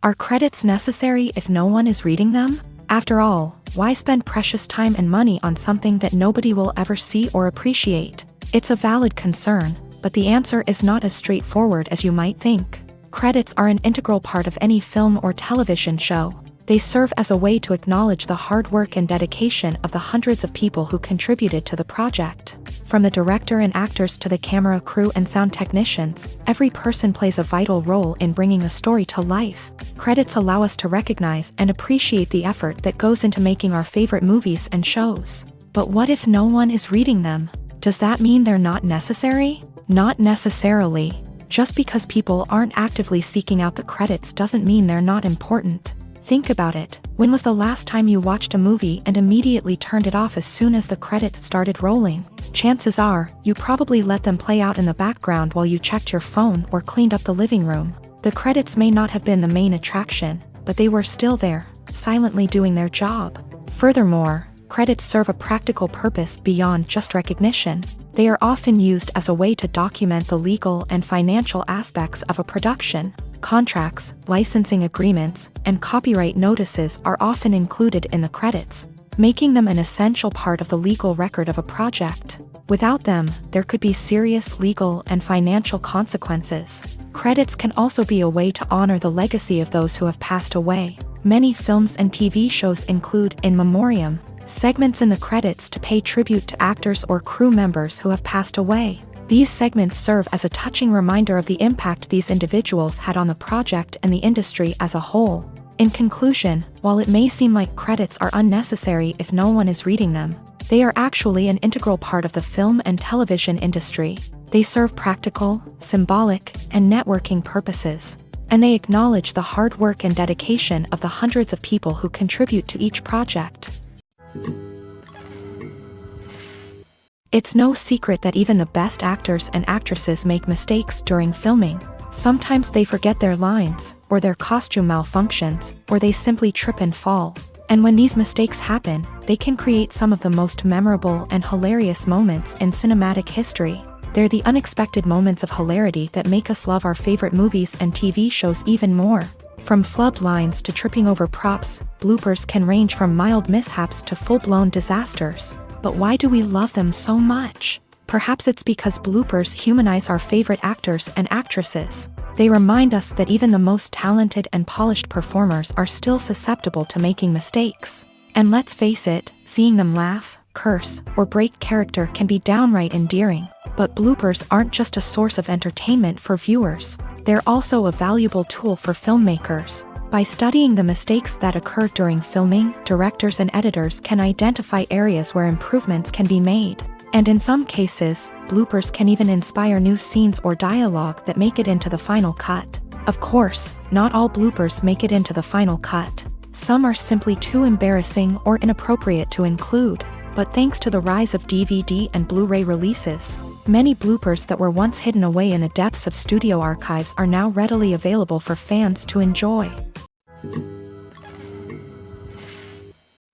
S1: Are credits necessary if no one is reading them? After all, why spend precious time and money on something that nobody will ever see or appreciate? It's a valid concern, but the answer is not as straightforward as you might think. Credits are an integral part of any film or television show. They serve as a way to acknowledge the hard work and dedication of the hundreds of people who contributed to the project. From the director and actors to the camera crew and sound technicians, every person plays a vital role in bringing a story to life. Credits allow us to recognize and appreciate the effort that goes into making our favorite movies and shows. But what if no one is reading them? Does that mean they're not necessary? Not necessarily. Just because people aren't actively seeking out the credits doesn't mean they're not important. Think about it. When was the last time you watched a movie and immediately turned it off as soon as the credits started rolling? Chances are, you probably let them play out in the background while you checked your phone or cleaned up the living room. The credits may not have been the main attraction, but they were still there, silently doing their job. Furthermore, credits serve a practical purpose beyond just recognition. They are often used as a way to document the legal and financial aspects of a production. Contracts, licensing agreements, and copyright notices are often included in the credits, making them an essential part of the legal record of a project. Without them, there could be serious legal and financial consequences. Credits can also be a way to honor the legacy of those who have passed away. Many films and TV shows include in memoriam segments in the credits to pay tribute to actors or crew members who have passed away. These segments serve as a touching reminder of the impact these individuals had on the project and the industry as a whole. In conclusion, while it may seem like credits are unnecessary if no one is reading them, they are actually an integral part of the film and television industry. They serve practical, symbolic, and networking purposes, and they acknowledge the hard work and dedication of the hundreds of people who contribute to each project. It's no secret that even the best actors and actresses make mistakes during filming. Sometimes they forget their lines, or their costume malfunctions, or they simply trip and fall. And when these mistakes happen, they can create some of the most memorable and hilarious moments in cinematic history. They're the unexpected moments of hilarity that make us love our favorite movies and TV shows even more. From flubbed lines to tripping over props, bloopers can range from mild mishaps to full-blown disasters. But why do we love them so much? Perhaps it's because bloopers humanize our favorite actors and actresses. They remind us that even the most talented and polished performers are still susceptible to making mistakes. And let's face it, seeing them laugh, curse, or break character can be downright endearing. But bloopers aren't just a source of entertainment for viewers. They're also a valuable tool for filmmakers. By studying the mistakes that occur during filming, directors and editors can identify areas where improvements can be made. And in some cases, bloopers can even inspire new scenes or dialogue that make it into the final cut. Of course, not all bloopers make it into the final cut. Some are simply too embarrassing or inappropriate to include. But thanks to the rise of DVD and Blu-ray releases, many bloopers that were once hidden away in the depths of studio archives are now readily available for fans to enjoy.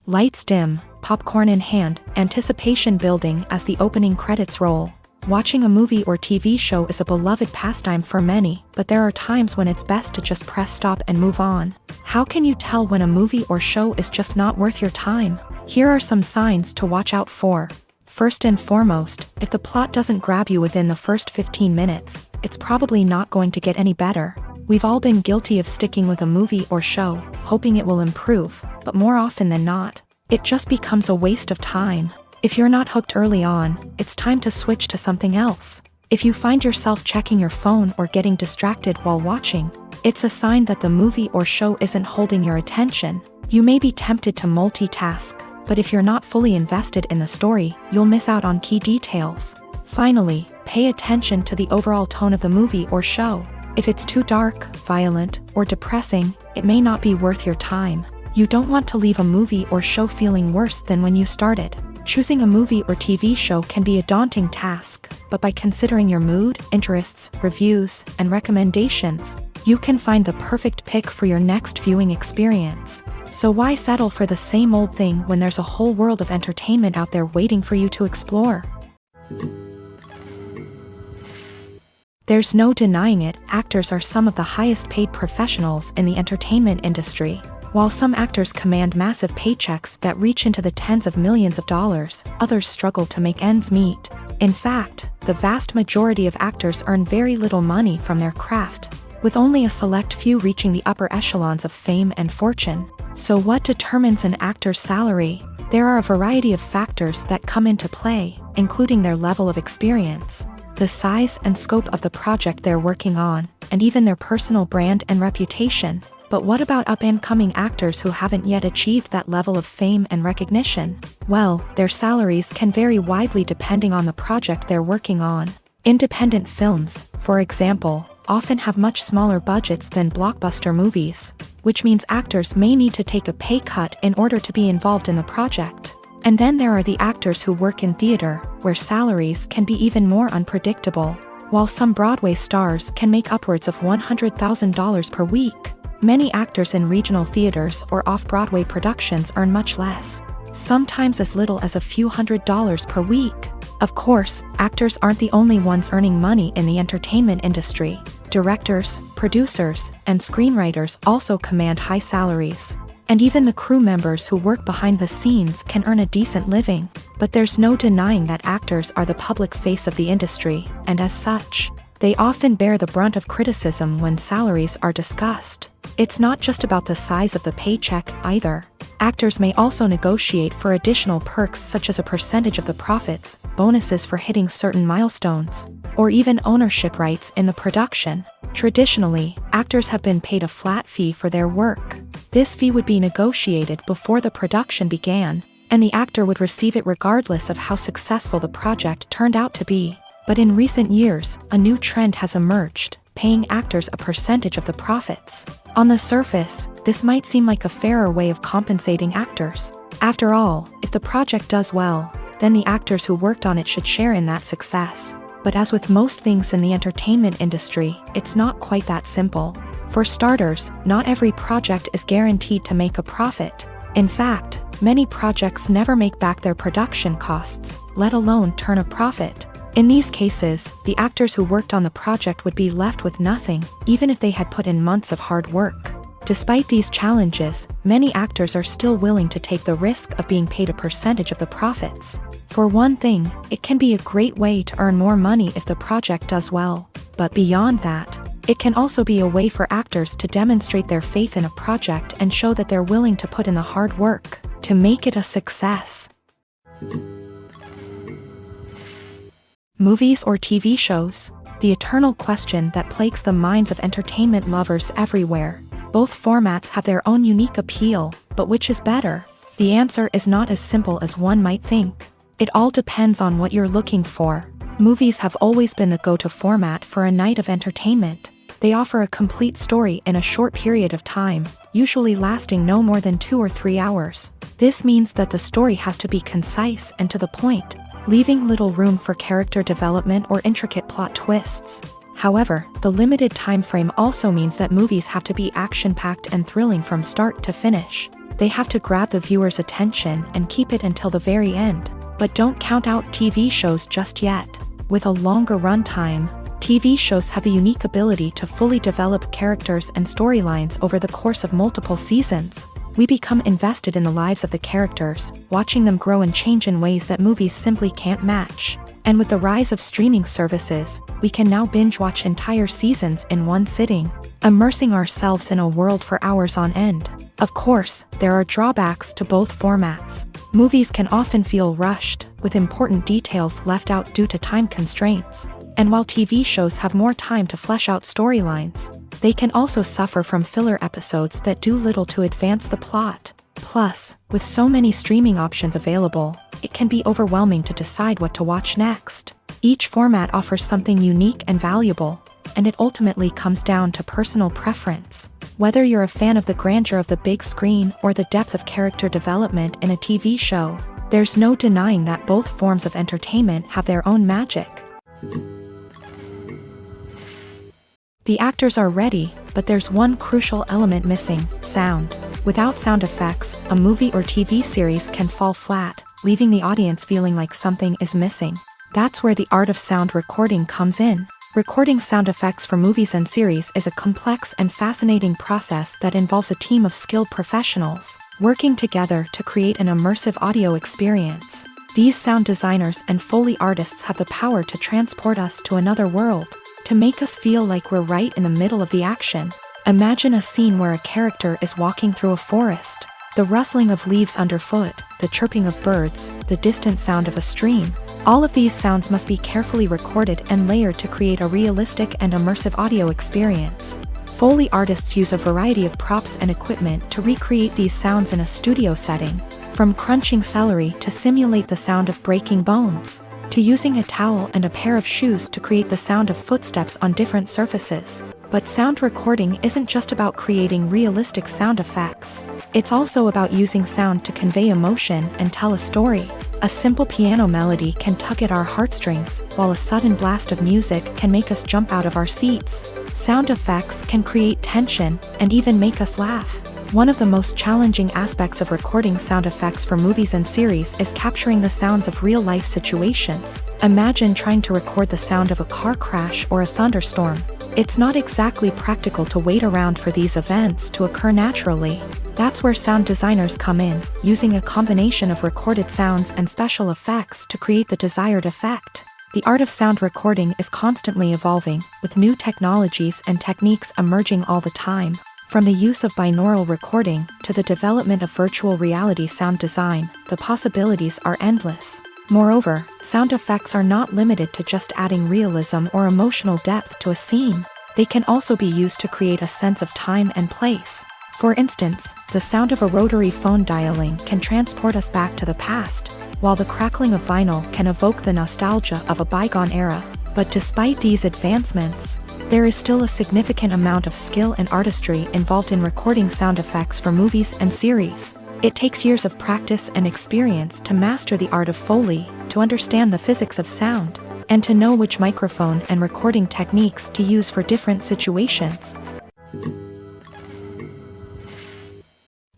S1: Lights dim, popcorn in hand, anticipation building as the opening credits roll. Watching a movie or TV show is a beloved pastime for many, but there are times when it's best to just press stop and move on. How can you tell when a movie or show is just not worth your time? Here are some signs to watch out for. First and foremost, if the plot doesn't grab you within the first 15 minutes, it's probably not going to get any better. We've all been guilty of sticking with a movie or show, hoping it will improve, but more often than not, it just becomes a waste of time. If you're not hooked early on, it's time to switch to something else. If you find yourself checking your phone or getting distracted while watching, it's a sign that the movie or show isn't holding your attention. You may be tempted to multitask, but if you're not fully invested in the story, you'll miss out on key details. Finally, pay attention to the overall tone of the movie or show. If it's too dark, violent, or depressing, it may not be worth your time. You don't want to leave a movie or show feeling worse than when you started. Choosing a movie or TV show can be a daunting task, but by considering your mood, interests, reviews, and recommendations, you can find the perfect pick for your next viewing experience. So why settle for the same old thing when there's a whole world of entertainment out there waiting for you to explore? There's no denying it, actors are some of the highest paid professionals in the entertainment industry. While some actors command massive paychecks that reach into the tens of millions of dollars, others struggle to make ends meet. In fact, the vast majority of actors earn very little money from their craft, with only a select few reaching the upper echelons of fame and fortune. So what determines an actor's salary? There are a variety of factors that come into play, including their level of experience, the size and scope of the project they're working on, and even their personal brand and reputation. But what about up-and-coming actors who haven't yet achieved that level of fame and recognition? Well, their salaries can vary widely depending on the project they're working on. Independent films, for example, often have much smaller budgets than blockbuster movies, which means actors may need to take a pay cut in order to be involved in the project. And then there are the actors who work in theater, where salaries can be even more unpredictable. While some Broadway stars can make upwards of $100,000 per week, many actors in regional theaters or off-Broadway productions earn much less, sometimes as little as a few $100s per week. Of course, actors aren't the only ones earning money in the entertainment industry. Directors, producers, and screenwriters also command high salaries. And even the crew members who work behind the scenes can earn a decent living. But there's no denying that actors are the public face of the industry, and as such, they often bear the brunt of criticism when salaries are discussed. It's not just about the size of the paycheck, either. Actors may also negotiate for additional perks such as a percentage of the profits, bonuses for hitting certain milestones, or even ownership rights in the production. Traditionally, actors have been paid a flat fee for their work. This fee would be negotiated before the production began, and the actor would receive it regardless of how successful the project turned out to be. But in recent years, a new trend has emerged, paying actors a percentage of the profits. On the surface, this might seem like a fairer way of compensating actors. After all, if the project does well, then the actors who worked on it should share in that success. But as with most things in the entertainment industry, it's not quite that simple. For starters, not every project is guaranteed to make a profit. In fact, many projects never make back their production costs, let alone turn a profit. In these cases, the actors who worked on the project would be left with nothing, even if they had put in months of hard work. Despite these challenges, many actors are still willing to take the risk of being paid a percentage of the profits. For one thing, it can be a great way to earn more money if the project does well. But beyond that, it can also be a way for actors to demonstrate their faith in a project and show that they're willing to put in the hard work to make it a success. Movies or TV shows? The eternal question that plagues the minds of entertainment lovers everywhere. Both formats have their own unique appeal, but which is better? The answer is not as simple as one might think. It all depends on what you're looking for. Movies have always been the go-to format for a night of entertainment. They offer a complete story in a short period of time, usually lasting no more than 2 or 3 hours. This means that the story has to be concise and to the point, leaving little room for character development or intricate plot twists. However, the limited time frame also means that movies have to be action-packed and thrilling from start to finish. They have to grab the viewer's attention and keep it until the very end. But don't count out TV shows just yet. With a longer runtime, TV shows have the unique ability to fully develop characters and storylines over the course of multiple seasons. We become invested in the lives of the characters, watching them grow and change in ways that movies simply can't match. And with the rise of streaming services, we can now binge-watch entire seasons in one sitting, immersing ourselves in a world for hours on end. Of course, there are drawbacks to both formats. Movies can often feel rushed, with important details left out due to time constraints. And while TV shows have more time to flesh out storylines, they can also suffer from filler episodes that do little to advance the plot. Plus, with so many streaming options available, it can be overwhelming to decide what to watch next. Each format offers something unique and valuable, and it ultimately comes down to personal preference. Whether you're a fan of the grandeur of the big screen or the depth of character development in a TV show, there's no denying that both forms of entertainment have their own magic. The actors are ready, but there's one crucial element missing: sound. Without sound effects, a movie or TV series can fall flat, leaving the audience feeling like something is missing. That's where the art of sound recording comes in. Recording sound effects for movies and series is a complex and fascinating process that involves a team of skilled professionals working together to create an immersive audio experience. These sound designers and Foley artists have the power to transport us to another world, to make us feel like we're right in the middle of the action. Imagine a scene where a character is walking through a forest. The rustling of leaves underfoot, the chirping of birds, the distant sound of a stream. All of these sounds must be carefully recorded and layered to create a realistic and immersive audio experience. Foley artists use a variety of props and equipment to recreate these sounds in a studio setting, from crunching celery to simulate the sound of breaking bones, to using a towel and a pair of shoes to create the sound of footsteps on different surfaces. But sound recording isn't just about creating realistic sound effects. It's also about using sound to convey emotion and tell a story. A simple piano melody can tug at our heartstrings, while a sudden blast of music can make us jump out of our seats. Sound effects can create tension and even make us laugh. One of the most challenging aspects of recording sound effects for movies and series is capturing the sounds of real-life situations. Imagine trying to record the sound of a car crash or a thunderstorm. It's not exactly practical to wait around for these events to occur naturally. That's where sound designers come in, using a combination of recorded sounds and special effects to create the desired effect. The art of sound recording is constantly evolving, with new technologies and techniques emerging all the time. From the use of binaural recording to the development of virtual reality sound design, the possibilities are endless. Moreover, sound effects are not limited to just adding realism or emotional depth to a scene. They can also be used to create a sense of time and place. For instance, the sound of a rotary phone dialing can transport us back to the past, while the crackling of vinyl can evoke the nostalgia of a bygone era. But despite these advancements, there is still a significant amount of skill and artistry involved in recording sound effects for movies and series. It takes years of practice and experience to master the art of Foley, to understand the physics of sound, and to know which microphone and recording techniques to use for different situations.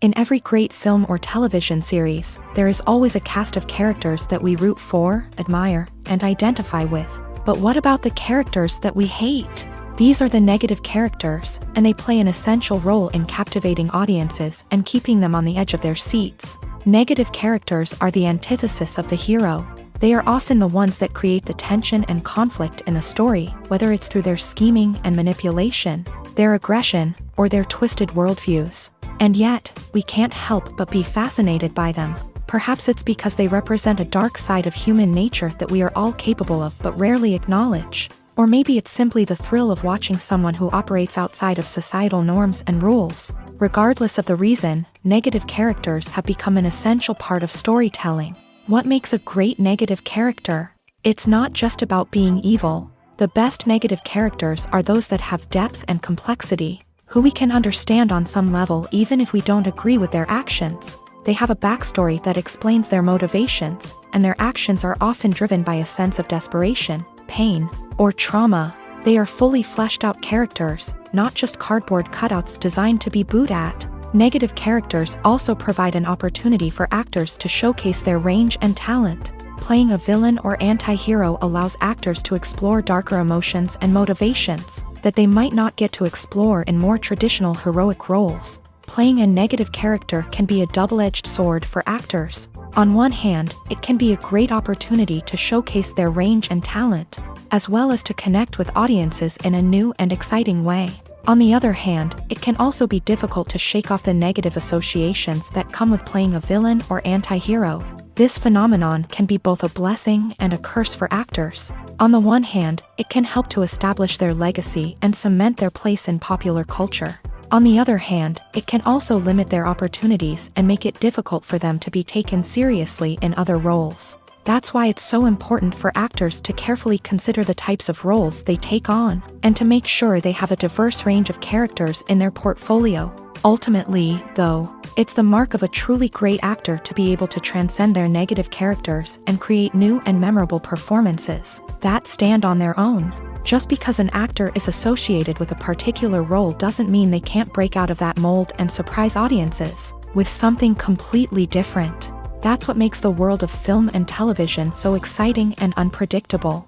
S1: In every great film or television series, there is always a cast of characters that we root for, admire, and identify with. But what about the characters that we hate? These are the negative characters, and they play an essential role in captivating audiences and keeping them on the edge of their seats. Negative characters are the antithesis of the hero. They are often the ones that create the tension and conflict in the story, whether it's through their scheming and manipulation, their aggression, or their twisted worldviews. And yet, we can't help but be fascinated by them. Perhaps it's because they represent a dark side of human nature that we are all capable of but rarely acknowledge. Or maybe it's simply the thrill of watching someone who operates outside of societal norms and rules. Regardless of the reason, negative characters have become an essential part of storytelling. What makes a great negative character? It's not just about being evil. The best negative characters are those that have depth and complexity, who we can understand on some level even if we don't agree with their actions. They have a backstory that explains their motivations, and their actions are often driven by a sense of desperation, pain, or trauma. They are fully fleshed out characters, not just cardboard cutouts designed to be booed at. Negative characters also provide an opportunity for actors to showcase their range and talent. Playing a villain or anti-hero allows actors to explore darker emotions and motivations that they might not get to explore in more traditional heroic roles. Playing a negative character can be a double-edged sword for actors. On one hand, it can be a great opportunity to showcase their range and talent, as well as to connect with audiences in a new and exciting way. On the other hand, it can also be difficult to shake off the negative associations that come with playing a villain or anti-hero. This phenomenon can be both a blessing and a curse for actors. On the one hand, it can help to establish their legacy and cement their place in popular culture. On the other hand, it can also limit their opportunities and make it difficult for them to be taken seriously in other roles. That's why it's so important for actors to carefully consider the types of roles they take on, and to make sure they have a diverse range of characters in their portfolio. Ultimately, though, it's the mark of a truly great actor to be able to transcend their negative characters and create new and memorable performances that stand on their own. Just because an actor is associated with a particular role doesn't mean they can't break out of that mold and surprise audiences with something completely different. That's what makes the world of film and television so exciting and unpredictable.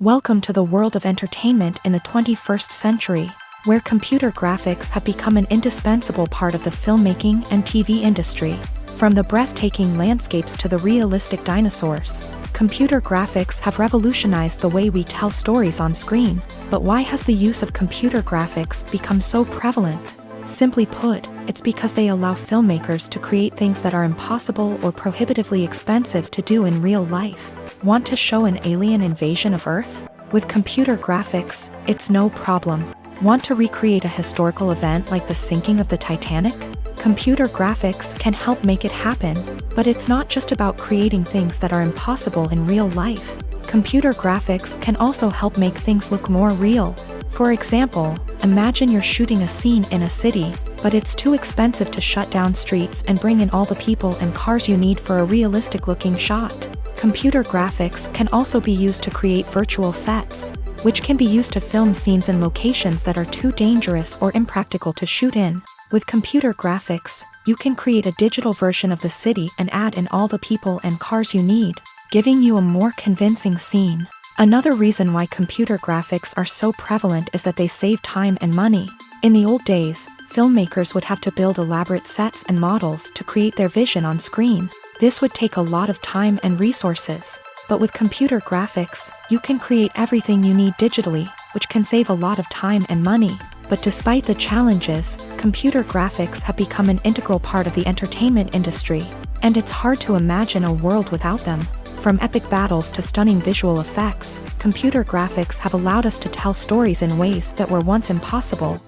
S1: Welcome to the world of entertainment in the 21st century, where computer graphics have become an indispensable part of the filmmaking and TV industry. From the breathtaking landscapes to the realistic dinosaurs, computer graphics have revolutionized the way we tell stories on screen. But why has the use of computer graphics become so prevalent? Simply put, it's because they allow filmmakers to create things that are impossible or prohibitively expensive to do in real life. Want to show an alien invasion of Earth? With computer graphics, it's no problem. Want to recreate a historical event like the sinking of the Titanic? Computer graphics can help make it happen, but it's not just about creating things that are impossible in real life. Computer graphics can also help make things look more real. For example, imagine you're shooting a scene in a city, but it's too expensive to shut down streets and bring in all the people and cars you need for a realistic-looking shot. Computer graphics can also be used to create virtual sets, which can be used to film scenes in locations that are too dangerous or impractical to shoot in. With computer graphics, you can create a digital version of the city and add in all the people and cars you need, giving you a more convincing scene. Another reason why computer graphics are so prevalent is that they save time and money. In the old days, filmmakers would have to build elaborate sets and models to create their vision on screen. This would take a lot of time and resources. But with computer graphics, you can create everything you need digitally, which can save a lot of time and money. But despite the challenges, computer graphics have become an integral part of the entertainment industry, and it's hard to imagine a world without them. From epic battles to stunning visual effects, computer graphics have allowed us to tell stories in ways that were once impossible.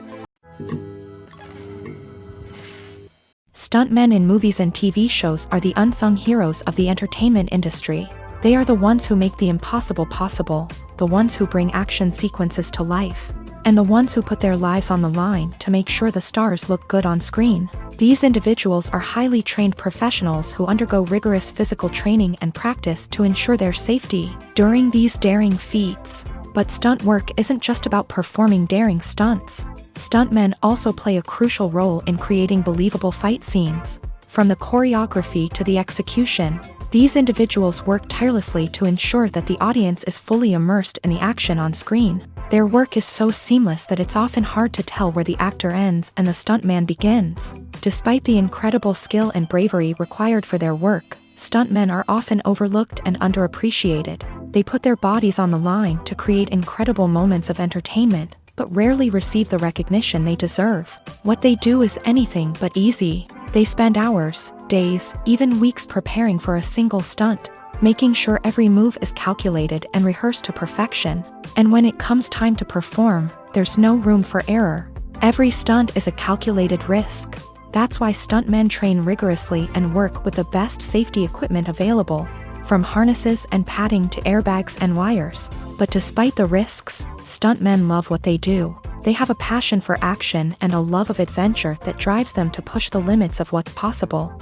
S1: Stuntmen in movies and TV shows are the unsung heroes of the entertainment industry. They are the ones who make the impossible possible, the ones who bring action sequences to life, and the ones who put their lives on the line to make sure the stars look good on screen. These individuals are highly trained professionals who undergo rigorous physical training and practice to ensure their safety during these daring feats. But stunt work isn't just about performing daring stunts. Stuntmen also play a crucial role in creating believable fight scenes. From the choreography to the execution, these individuals work tirelessly to ensure that the audience is fully immersed in the action on screen. Their work is so seamless that it's often hard to tell where the actor ends and the stuntman begins. Despite the incredible skill and bravery required for their work, stuntmen are often overlooked and underappreciated. They put their bodies on the line to create incredible moments of entertainment, but rarely receive the recognition they deserve. What they do is anything but easy. They spend hours, days, even weeks preparing for a single stunt, making sure every move is calculated and rehearsed to perfection. And when it comes time to perform, there's no room for error. Every stunt is a calculated risk. That's why stuntmen train rigorously and work with the best safety equipment available, from harnesses and padding to airbags and wires. But despite the risks, stuntmen love what they do. They have a passion for action and a love of adventure that drives them to push the limits of what's possible.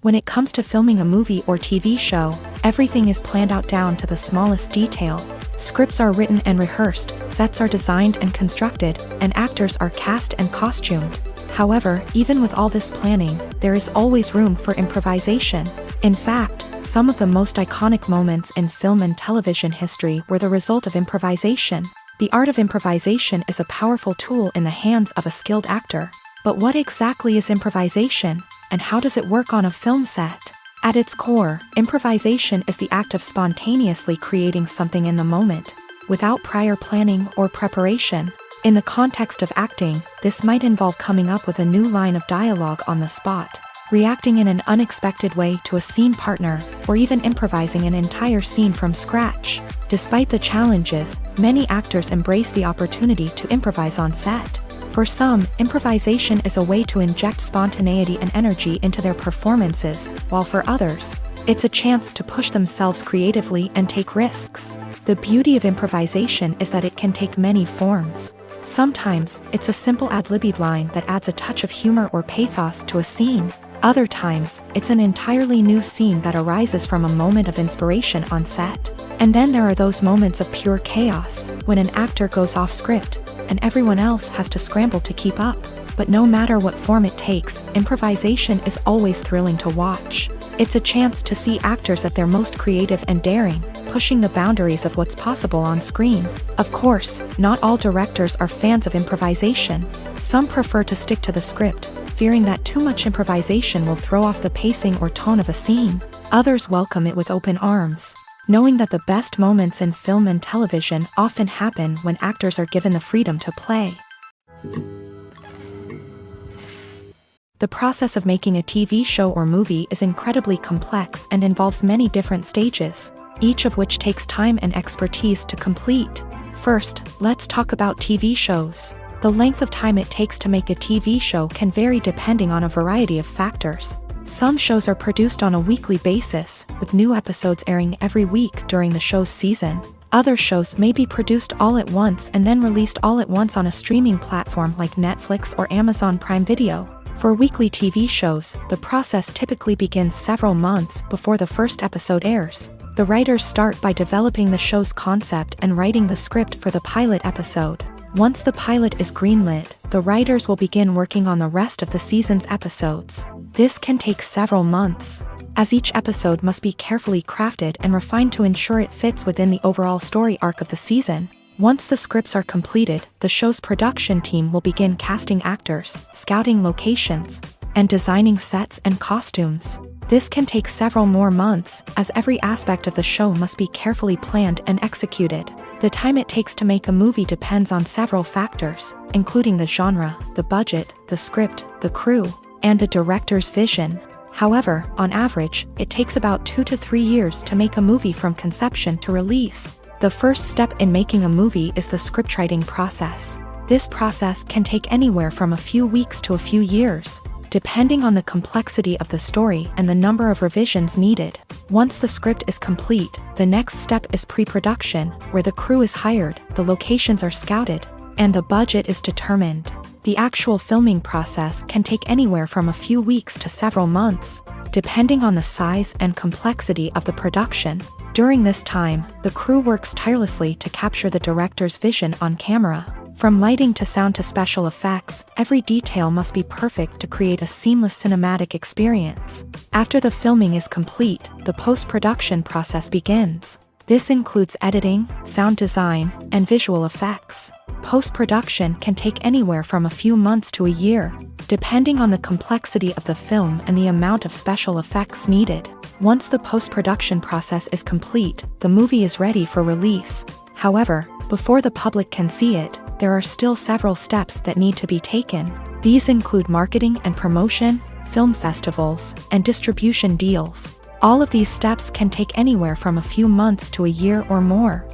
S1: When it comes to filming a movie or TV show, everything is planned out down to the smallest detail. Scripts are written and rehearsed, sets are designed and constructed, and actors are cast and costumed. However, even with all this planning, there is always room for improvisation. In fact, some of the most iconic moments in film and television history were the result of improvisation. The art of improvisation is a powerful tool in the hands of a skilled actor. But what exactly is improvisation, and how does it work on a film set? At its core, improvisation is the act of spontaneously creating something in the moment, without prior planning or preparation. In the context of acting, this might involve coming up with a new line of dialogue on the spot, reacting in an unexpected way to a scene partner, or even improvising an entire scene from scratch. Despite the challenges, many actors embrace the opportunity to improvise on set. For some, improvisation is a way to inject spontaneity and energy into their performances, while for others, it's a chance to push themselves creatively and take risks. The beauty of improvisation is that it can take many forms. Sometimes, it's a simple ad-libbed line that adds a touch of humor or pathos to a scene. Other times, it's an entirely new scene that arises from a moment of inspiration on set. And then there are those moments of pure chaos, when an actor goes off script, and everyone else has to scramble to keep up. But no matter what form it takes, improvisation is always thrilling to watch. It's a chance to see actors at their most creative and daring, pushing the boundaries of what's possible on screen. Of course, not all directors are fans of improvisation. Some prefer to stick to the script, fearing that too much improvisation will throw off the pacing or tone of a scene. Others welcome it with open arms, knowing that the best moments in film and television often happen when actors are given the freedom to play. The process of making a TV show or movie is incredibly complex and involves many different stages. each of which takes time and expertise to complete. First, let's talk about TV shows. The length of time it takes to make a TV show can vary depending on a variety of factors. Some shows are produced on a weekly basis, with new episodes airing every week during the show's season. Other shows may be produced all at once and then released all at once on a streaming platform like Netflix or Amazon Prime Video. For weekly TV shows, the process typically begins several months before the first episode airs. The writers start by developing the show's concept and writing the script for the pilot episode. Once the pilot is greenlit, the writers will begin working on the rest of the season's episodes. This can take several months, as each episode must be carefully crafted and refined to ensure it fits within the overall story arc of the season. Once the scripts are completed, the show's production team will begin casting actors, scouting locations, and designing sets and costumes. This can take several more months, as every aspect of the show must be carefully planned and executed. The time it takes to make a movie depends on several factors, including the genre, the budget, the script, the crew, and the director's vision. However, on average, it takes about 2 to 3 years to make a movie from conception to release. The first step in making a movie is the scriptwriting process. This process can take anywhere from a few weeks to a few years, depending on the complexity of the story and the number of revisions needed. Once the script is complete, the next step is pre-production, where the crew is hired, the locations are scouted, and the budget is determined. The actual filming process can take anywhere from a few weeks to several months, depending on the size and complexity of the production. During this time, the crew works tirelessly to capture the director's vision on camera. From lighting to sound to special effects, every detail must be perfect to create a seamless cinematic experience. After the filming is complete, the post-production process begins. This includes editing, sound design, and visual effects. Post-production can take anywhere from a few months to a year, depending on the complexity of the film and the amount of special effects needed. Once the post-production process is complete, the movie is ready for release. However, before the public can see it, there are still several steps that need to be taken. These include marketing and promotion, film festivals, and distribution deals. All of these steps can take anywhere from a few months to a year or more.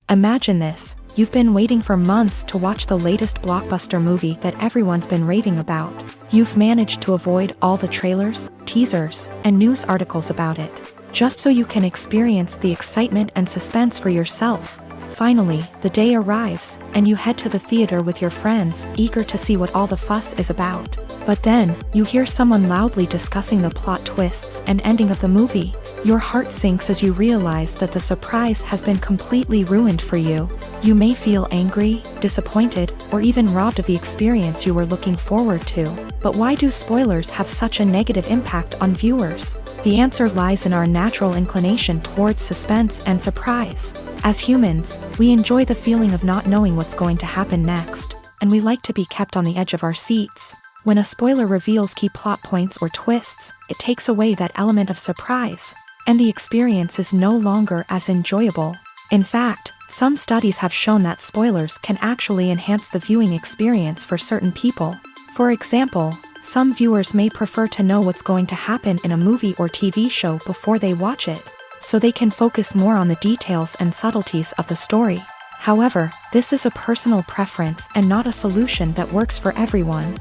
S1: Imagine this: you've been waiting for months to watch the latest blockbuster movie that everyone's been raving about. You've managed to avoid all the trailers, teasers, and news articles about it, just so you can experience the excitement and suspense for yourself. Finally, the day arrives, and you head to the theater with your friends, eager to see what all the fuss is about. But then, you hear someone loudly discussing the plot twists and ending of the movie. Your heart sinks as you realize that the surprise has been completely ruined for you. You may feel angry, disappointed, or even robbed of the experience you were looking forward to. But why do spoilers have such a negative impact on viewers? The answer lies in our natural inclination towards suspense and surprise. As humans, we enjoy the feeling of not knowing what's going to happen next, and we like to be kept on the edge of our seats. When a spoiler reveals key plot points or twists, it takes away that element of surprise, and the experience is no longer as enjoyable. In fact, some studies have shown that spoilers can actually enhance the viewing experience for certain people. For example, some viewers may prefer to know what's going to happen in a movie or TV show before they watch it, so they can focus more on the details and subtleties of the story. However, this is a personal preference and not a solution that works for everyone.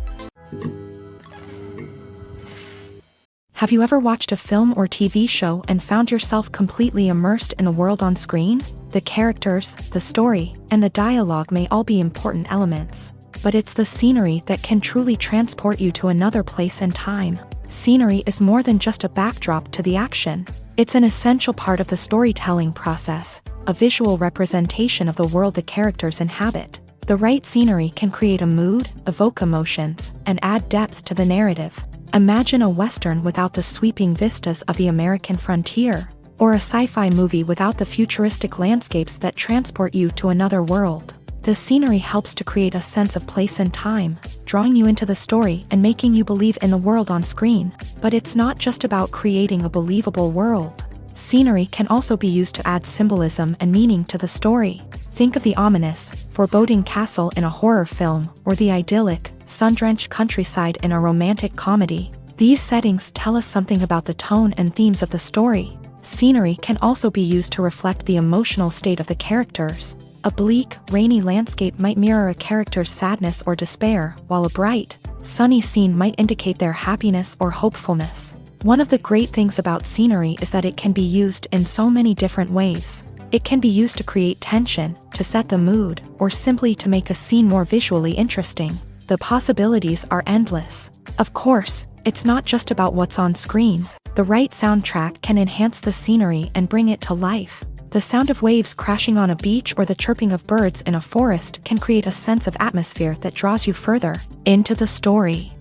S1: Have you ever watched a film or TV show and found yourself completely immersed in the world on screen? The characters, the story, and the dialogue may all be important elements, but it's the scenery that can truly transport you to another place and time. Scenery is more than just a backdrop to the action. It's an essential part of the storytelling process, a visual representation of the world the characters inhabit. The right scenery can create a mood, evoke emotions, and add depth to the narrative. Imagine a Western without the sweeping vistas of the American frontier, or a sci-fi movie without the futuristic landscapes that transport you to another world. The scenery helps to create a sense of place and time, drawing you into the story and making you believe in the world on screen. But it's not just about creating a believable world. Scenery can also be used to add symbolism and meaning to the story. Think of the ominous, foreboding castle in a horror film, or the idyllic, sun-drenched countryside in a romantic comedy. These settings tell us something about the tone and themes of the story. Scenery can also be used to reflect the emotional state of the characters. A bleak, rainy landscape might mirror a character's sadness or despair, while a bright, sunny scene might indicate their happiness or hopefulness. One of the great things about scenery is that it can be used in so many different ways. It can be used to create tension, to set the mood, or simply to make a scene more visually interesting. The possibilities are endless. Of course, it's not just about what's on screen. The right soundtrack can enhance the scenery and bring it to life. The sound of waves crashing on a beach or the chirping of birds in a forest can create a sense of atmosphere that draws you further into the story.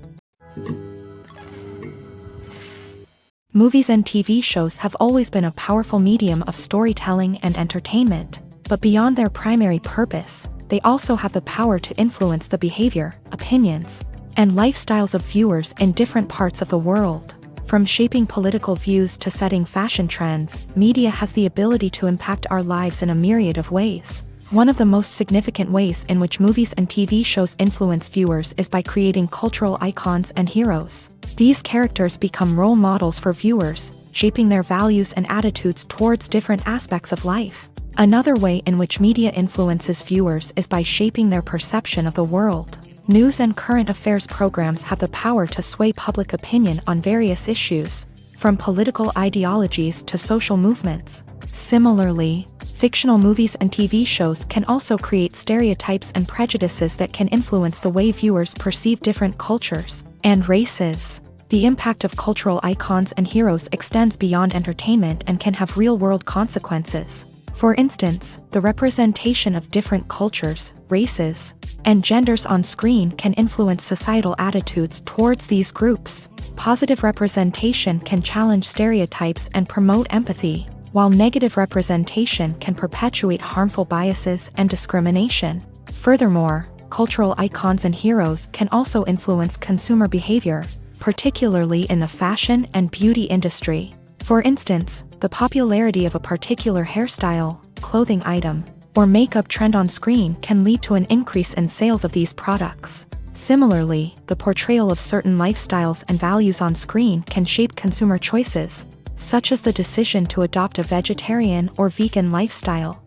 S1: Movies and TV shows have always been a powerful medium of storytelling and entertainment, but beyond their primary purpose, they also have the power to influence the behavior, opinions, and lifestyles of viewers in different parts of the world. From shaping political views to setting fashion trends, media has the ability to impact our lives in a myriad of ways. One of the most significant ways in which movies and TV shows influence viewers is by creating cultural icons and heroes. These characters become role models for viewers, shaping their values and attitudes towards different aspects of life. Another way in which media influences viewers is by shaping their perception of the world. News and current affairs programs have the power to sway public opinion on various issues, from political ideologies to social movements. Similarly, fictional movies and TV shows can also create stereotypes and prejudices that can influence the way viewers perceive different cultures and races. The impact of cultural icons and heroes extends beyond entertainment and can have real-world consequences. For instance, the representation of different cultures, races, and genders on screen can influence societal attitudes towards these groups. Positive representation can challenge stereotypes and promote empathy, while negative representation can perpetuate harmful biases and discrimination. Furthermore, cultural icons and heroes can also influence consumer behavior, particularly in the fashion and beauty industry. For instance, the popularity of a particular hairstyle, clothing item, or makeup trend on screen can lead to an increase in sales of these products. Similarly, the portrayal of certain lifestyles and values on screen can shape consumer choices, such as the decision to adopt a vegetarian or vegan lifestyle.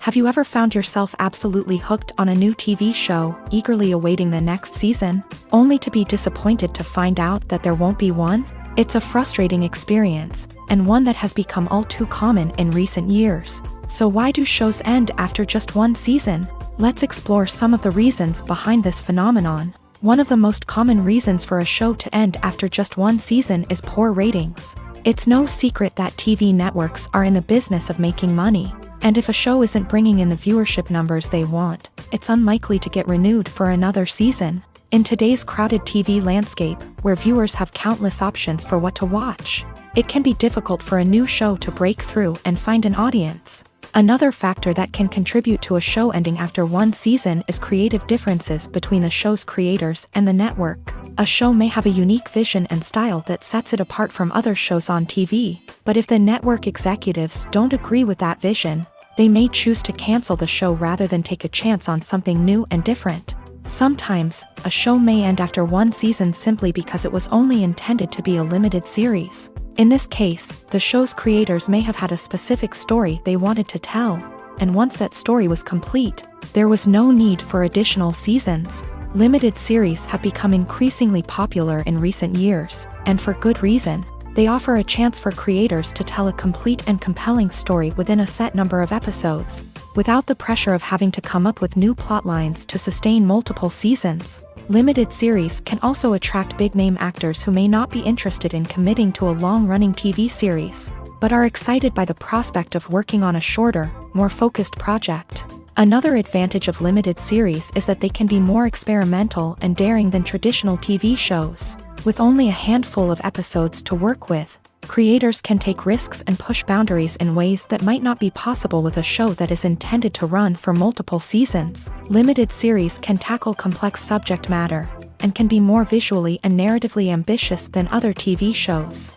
S1: Have you ever found yourself absolutely hooked on a new TV show, eagerly awaiting the next season, only to be disappointed to find out that there won't be one? It's a frustrating experience, and one that has become all too common in recent years. So why do shows end after just one season? Let's explore some of the reasons behind this phenomenon. One of the most common reasons for a show to end after just one season is poor ratings. It's no secret that TV networks are in the business of making money. And if a show isn't bringing in the viewership numbers they want, it's unlikely to get renewed for another season. In today's crowded TV landscape, where viewers have countless options for what to watch, it can be difficult for a new show to break through and find an audience. Another factor that can contribute to a show ending after one season is creative differences between the show's creators and the network. A show may have a unique vision and style that sets it apart from other shows on TV, but if the network executives don't agree with that vision, they may choose to cancel the show rather than take a chance on something new and different. Sometimes, a show may end after one season simply because it was only intended to be a limited series. In this case, the show's creators may have had a specific story they wanted to tell, and once that story was complete, there was no need for additional seasons. Limited series have become increasingly popular in recent years, and for good reason. They offer a chance for creators to tell a complete and compelling story within a set number of episodes, without the pressure of having to come up with new plotlines to sustain multiple seasons. Limited series can also attract big-name actors who may not be interested in committing to a long-running TV series, but are excited by the prospect of working on a shorter, more focused project. Another advantage of limited series is that they can be more experimental and daring than traditional TV shows. With only a handful of episodes to work with, creators can take risks and push boundaries in ways that might not be possible with a show that is intended to run for multiple seasons. Limited series can tackle complex subject matter, and can be more visually and narratively ambitious than other TV shows.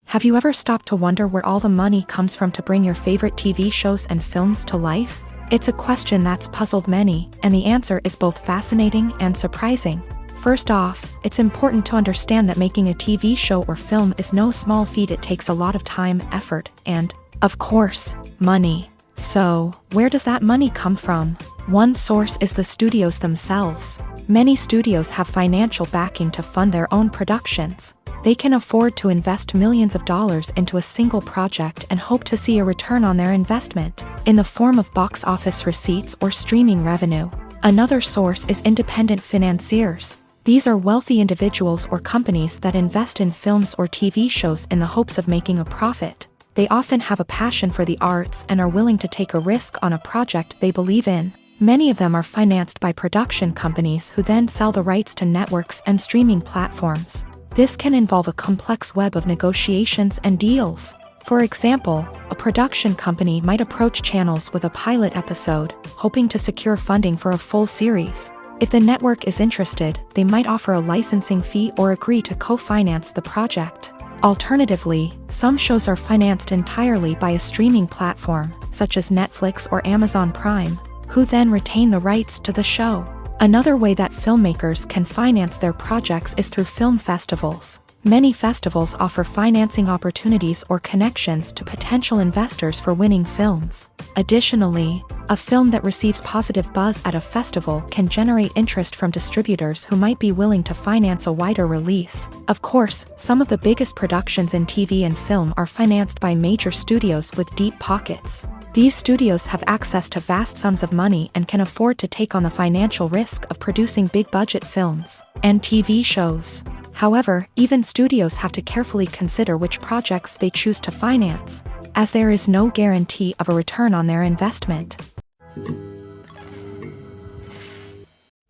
S1: Have you ever stopped to wonder where all the money comes from to bring your favorite TV shows and films to life? It's a question that's puzzled many, and the answer is both fascinating and surprising. First off, it's important to understand that making a TV show or film is no small feat. It takes a lot of time, effort, and, of course, money. So, where does that money come from? One source is the studios themselves. Many studios have financial backing to fund their own productions. They can afford to invest millions of dollars into a single project and hope to see a return on their investment, in the form of box office receipts or streaming revenue. Another source is independent financiers. These are wealthy individuals or companies that invest in films or TV shows in the hopes of making a profit. They often have a passion for the arts and are willing to take a risk on a project they believe in. Many of them are financed by production companies who then sell the rights to networks and streaming platforms. This can involve a complex web of negotiations and deals. For example, a production company might approach channels with a pilot episode, hoping to secure funding for a full series. If the network is interested, they might offer a licensing fee or agree to co-finance the project. Alternatively, some shows are financed entirely by a streaming platform, such as Netflix or Amazon Prime, who then retain the rights to the show. Another way that filmmakers can finance their projects is through film festivals. Many festivals offer financing opportunities or connections to potential investors for winning films. Additionally, a film that receives positive buzz at a festival can generate interest from distributors who might be willing to finance a wider release. Of course, some of the biggest productions in TV and film are financed by major studios with deep pockets. These studios have access to vast sums of money and can afford to take on the financial risk of producing big-budget films and TV shows. However, even studios have to carefully consider which projects they choose to finance, as there is no guarantee of a return on their investment.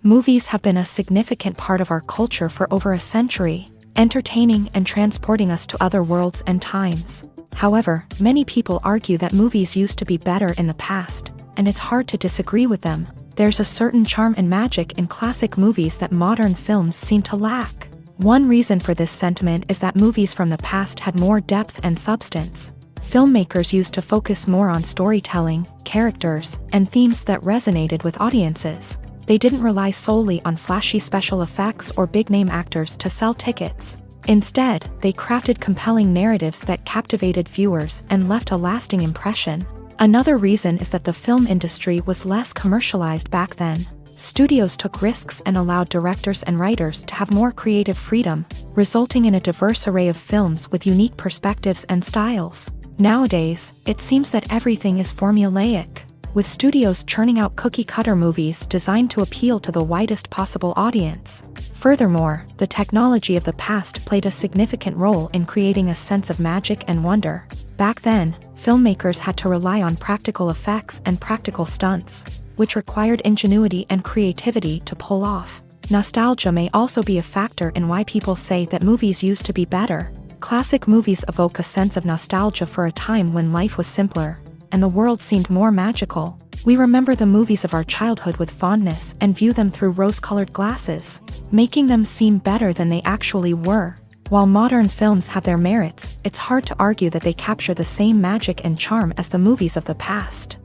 S1: Movies have been a significant part of our culture for over a century, entertaining and transporting us to other worlds and times. However, many people argue that movies used to be better in the past, and it's hard to disagree with them. There's a certain charm and magic in classic movies that modern films seem to lack. One reason for this sentiment is that movies from the past had more depth and substance. Filmmakers used to focus more on storytelling, characters, and themes that resonated with audiences. They didn't rely solely on flashy special effects or big-name actors to sell tickets. Instead, they crafted compelling narratives that captivated viewers and left a lasting impression. Another reason is that the film industry was less commercialized back then. Studios took risks and allowed directors and writers to have more creative freedom, resulting in a diverse array of films with unique perspectives and styles. Nowadays, it seems that everything is formulaic, with studios churning out cookie-cutter movies designed to appeal to the widest possible audience. Furthermore, the technology of the past played a significant role in creating a sense of magic and wonder. Back then, filmmakers had to rely on practical effects and practical stunts, which required ingenuity and creativity to pull off. Nostalgia may also be a factor in why people say that movies used to be better. Classic movies evoke a sense of nostalgia for a time when life was simpler, and the world seemed more magical. We remember the movies of our childhood with fondness and view them through rose-colored glasses, making them seem better than they actually were. While modern films have their merits, it's hard to argue that they capture the same magic and charm as the movies of the past.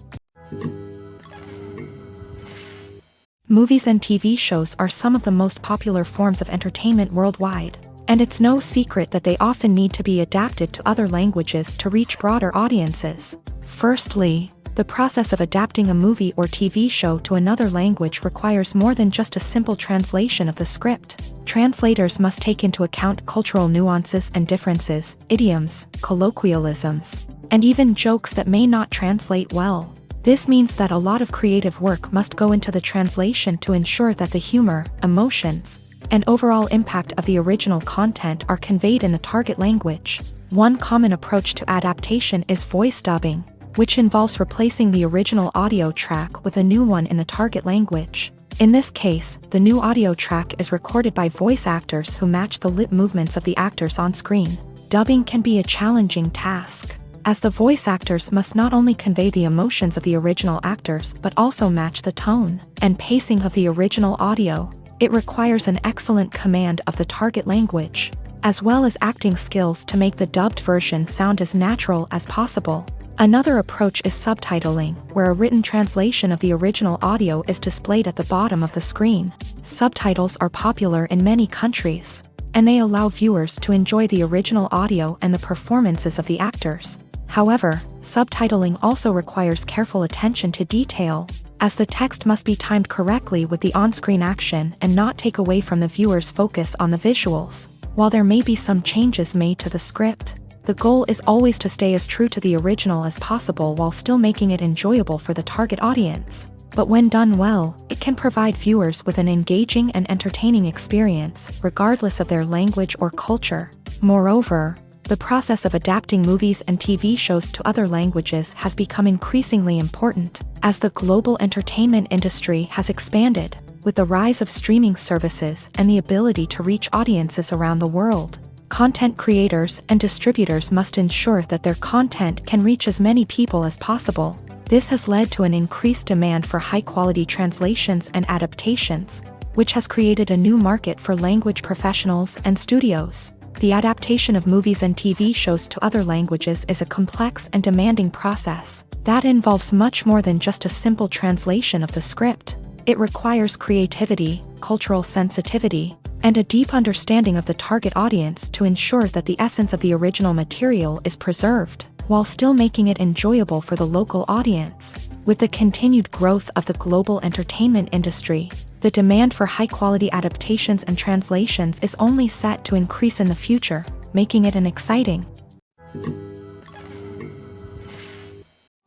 S1: Movies and TV shows are some of the most popular forms of entertainment worldwide, and it's no secret that they often need to be adapted to other languages to reach broader audiences. Firstly, the process of adapting a movie or TV show to another language requires more than just a simple translation of the script. Translators must take into account cultural nuances and differences, idioms, colloquialisms, and even jokes that may not translate well. This means that a lot of creative work must go into the translation to ensure that the humor, emotions, and overall impact of the original content are conveyed in the target language. One common approach to adaptation is voice dubbing, which involves replacing the original audio track with a new one in the target language. In this case, the new audio track is recorded by voice actors who match the lip movements of the actors on screen. Dubbing can be a challenging task, as the voice actors must not only convey the emotions of the original actors but also match the tone and pacing of the original audio. It requires an excellent command of the target language, as well as acting skills to make the dubbed version sound as natural as possible. Another approach is subtitling, where a written translation of the original audio is displayed at the bottom of the screen. Subtitles are popular in many countries, and they allow viewers to enjoy the original audio and the performances of the actors. However, subtitling also requires careful attention to detail, as the text must be timed correctly with the on-screen action and not take away from the viewer's focus on the visuals. While there may be some changes made to the script, the goal is always to stay as true to the original as possible while still making it enjoyable for the target audience. But when done well, it can provide viewers with an engaging and entertaining experience, regardless of their language or culture. Moreover, the process of adapting movies and TV shows to other languages has become increasingly important, as the global entertainment industry has expanded, with the rise of streaming services and the ability to reach audiences around the world. Content creators and distributors must ensure that their content can reach as many people as possible. This has led to an increased demand for high-quality translations and adaptations, which has created a new market for language professionals and studios. The adaptation of movies and TV shows to other languages is a complex and demanding process that involves much more than just a simple translation of the script. It requires creativity, cultural sensitivity, and a deep understanding of the target audience to ensure that the essence of the original material is preserved, while still making it enjoyable for the local audience. With the continued growth of the global entertainment industry, the demand for high-quality adaptations and translations is only set to increase in the future, making it an exciting.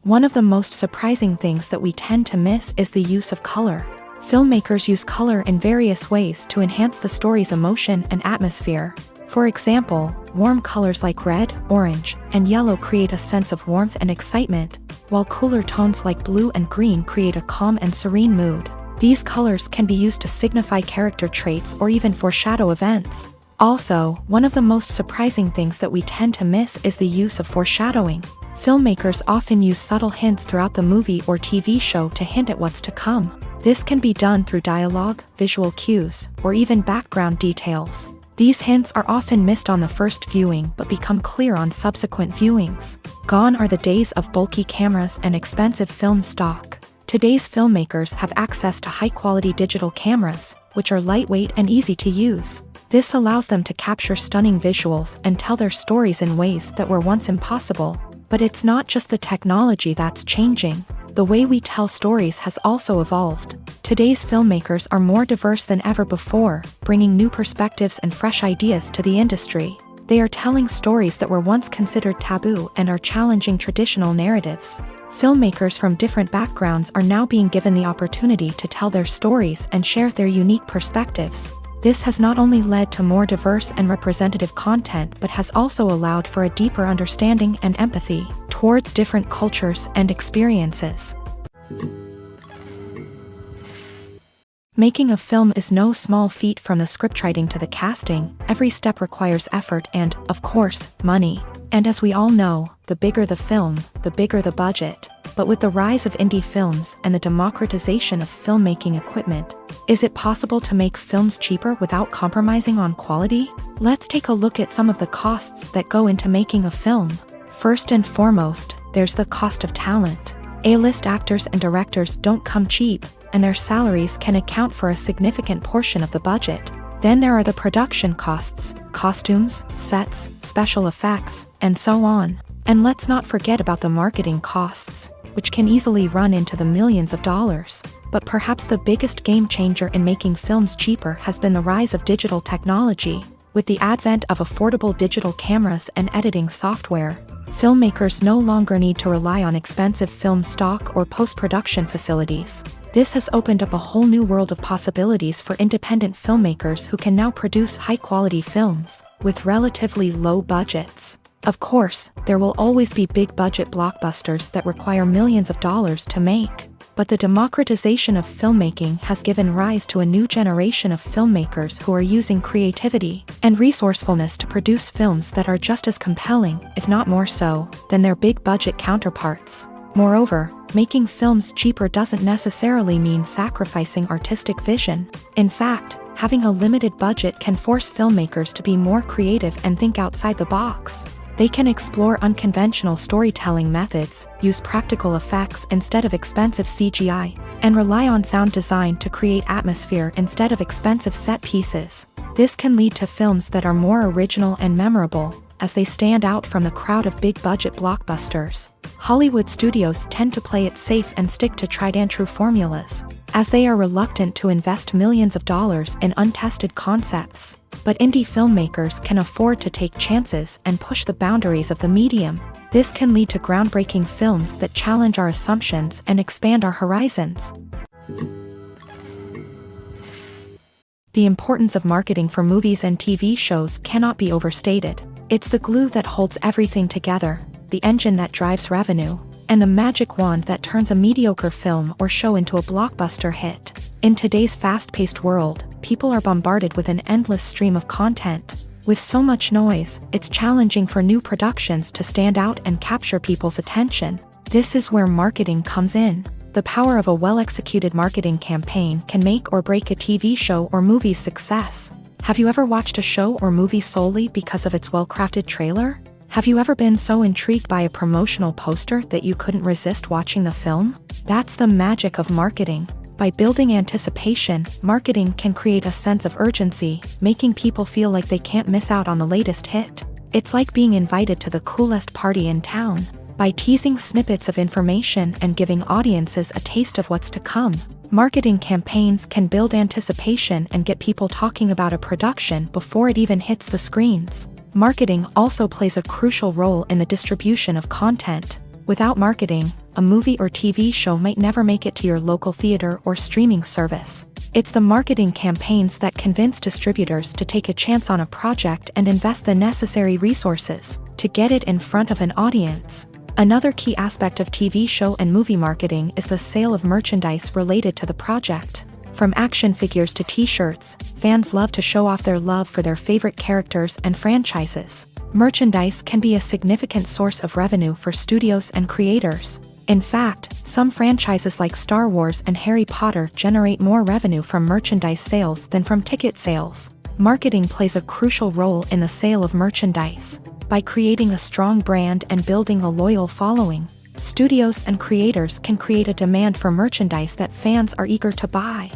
S1: One of the most surprising things that we tend to miss is the use of color. Filmmakers use color in various ways to enhance the story's emotion and atmosphere. For example, warm colors like red, orange, and yellow create a sense of warmth and excitement, while cooler tones like blue and green create a calm and serene mood. These colors can be used to signify character traits or even foreshadow events. Also, one of the most surprising things that we tend to miss is the use of foreshadowing. Filmmakers often use subtle hints throughout the movie or TV show to hint at what's to come. This can be done through dialogue, visual cues, or even background details. These hints are often missed on the first viewing but become clear on subsequent viewings. Gone are the days of bulky cameras and expensive film stock. Today's filmmakers have access to high-quality digital cameras, which are lightweight and easy to use. This allows them to capture stunning visuals and tell their stories in ways that were once impossible. But it's not just the technology that's changing. The way we tell stories has also evolved. Today's filmmakers are more diverse than ever before, bringing new perspectives and fresh ideas to the industry. They are telling stories that were once considered taboo and are challenging traditional narratives. Filmmakers from different backgrounds are now being given the opportunity to tell their stories and share their unique perspectives. This has not only led to more diverse and representative content but has also allowed for a deeper understanding and empathy towards different cultures and experiences. Making a film is no small feat. From the scriptwriting to the casting, every step requires effort and, of course, money. And as we all know, the bigger the film, the bigger the budget. But with the rise of indie films and the democratization of filmmaking equipment, is it possible to make films cheaper without compromising on quality? Let's take a look at some of the costs that go into making a film. First and foremost, there's the cost of talent. A-list actors and directors don't come cheap, and their salaries can account for a significant portion of the budget. Then there are the production costs, costumes, sets, special effects, and so on. And let's not forget about the marketing costs, which can easily run into the millions of dollars. But perhaps the biggest game changer in making films cheaper has been the rise of digital technology. With the advent of affordable digital cameras and editing software, filmmakers no longer need to rely on expensive film stock or post-production facilities. This has opened up a whole new world of possibilities for independent filmmakers who can now produce high-quality films with relatively low budgets. Of course, there will always be big-budget blockbusters that require millions of dollars to make. But the democratization of filmmaking has given rise to a new generation of filmmakers who are using creativity and resourcefulness to produce films that are just as compelling, if not more so, than their big-budget counterparts. Moreover, making films cheaper doesn't necessarily mean sacrificing artistic vision. In fact, having a limited budget can force filmmakers to be more creative and think outside the box. They can explore unconventional storytelling methods, use practical effects instead of expensive CGI, and rely on sound design to create atmosphere instead of expensive set pieces. This can lead to films that are more original and memorable, as they stand out from the crowd of big-budget blockbusters. Hollywood studios tend to play it safe and stick to tried-and-true formulas, as they are reluctant to invest millions of dollars in untested concepts. But indie filmmakers can afford to take chances and push the boundaries of the medium. This can lead to groundbreaking films that challenge our assumptions and expand our horizons. The importance of marketing for movies and TV shows cannot be overstated. It's the glue that holds everything together, the engine that drives revenue, and the magic wand that turns a mediocre film or show into a blockbuster hit. In today's fast-paced world, people are bombarded with an endless stream of content. With so much noise, it's challenging for new productions to stand out and capture people's attention. This is where marketing comes in. The power of a well-executed marketing campaign can make or break a TV show or movie's success. Have you ever watched a show or movie solely because of its well-crafted trailer? Have you ever been so intrigued by a promotional poster that you couldn't resist watching the film? That's the magic of marketing. By building anticipation, marketing can create a sense of urgency, making people feel like they can't miss out on the latest hit. It's like being invited to the coolest party in town. By teasing snippets of information and giving audiences a taste of what's to come, marketing campaigns can build anticipation and get people talking about a production before it even hits the screens. Marketing also plays a crucial role in the distribution of content. Without marketing, a movie or TV show might never make it to your local theater or streaming service. It's the marketing campaigns that convince distributors to take a chance on a project and invest the necessary resources to get it in front of an audience. Another key aspect of TV show and movie marketing is the sale of merchandise related to the project. From action figures to t-shirts, fans love to show off their love for their favorite characters and franchises. Merchandise can be a significant source of revenue for studios and creators. In fact, some franchises like Star Wars and Harry Potter generate more revenue from merchandise sales than from ticket sales. Marketing plays a crucial role in the sale of merchandise. By creating a strong brand and building a loyal following, studios and creators can create a demand for merchandise that fans are eager to buy.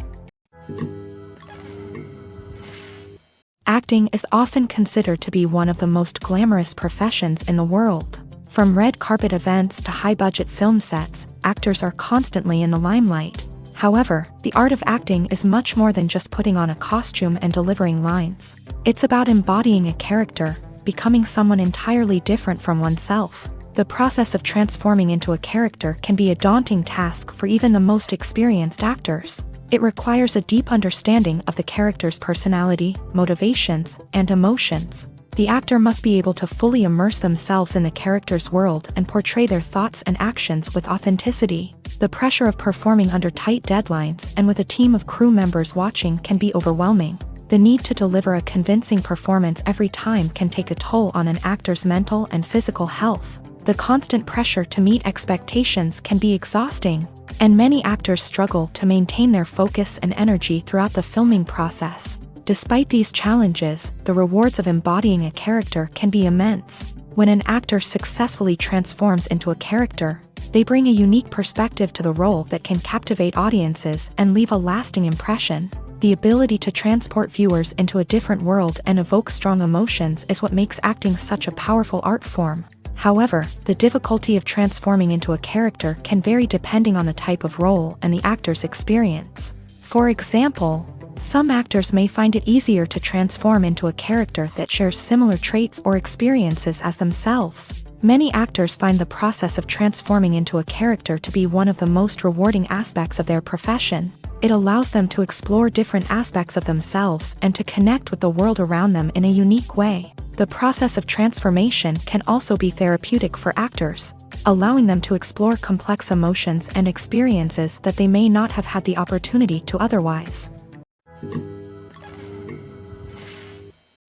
S1: Acting is often considered to be one of the most glamorous professions in the world. From red carpet events to high-budget film sets, actors are constantly in the limelight. However, the art of acting is much more than just putting on a costume and delivering lines. It's about embodying a character, becoming someone entirely different from oneself. The process of transforming into a character can be a daunting task for even the most experienced actors. It requires a deep understanding of the character's personality, motivations, and emotions. The actor must be able to fully immerse themselves in the character's world and portray their thoughts and actions with authenticity. The pressure of performing under tight deadlines and with a team of crew members watching can be overwhelming. The need to deliver a convincing performance every time can take a toll on an actor's mental and physical health. The constant pressure to meet expectations can be exhausting, and many actors struggle to maintain their focus and energy throughout the filming process. Despite these challenges, the rewards of embodying a character can be immense. When an actor successfully transforms into a character, they bring a unique perspective to the role that can captivate audiences and leave a lasting impression. The ability to transport viewers into a different world and evoke strong emotions is what makes acting such a powerful art form. However, the difficulty of transforming into a character can vary depending on the type of role and the actor's experience. For example, some actors may find it easier to transform into a character that shares similar traits or experiences as themselves. Many actors find the process of transforming into a character to be one of the most rewarding aspects of their profession. It allows them to explore different aspects of themselves and to connect with the world around them in a unique way. The process of transformation can also be therapeutic for actors, allowing them to explore complex emotions and experiences that they may not have had the opportunity to otherwise.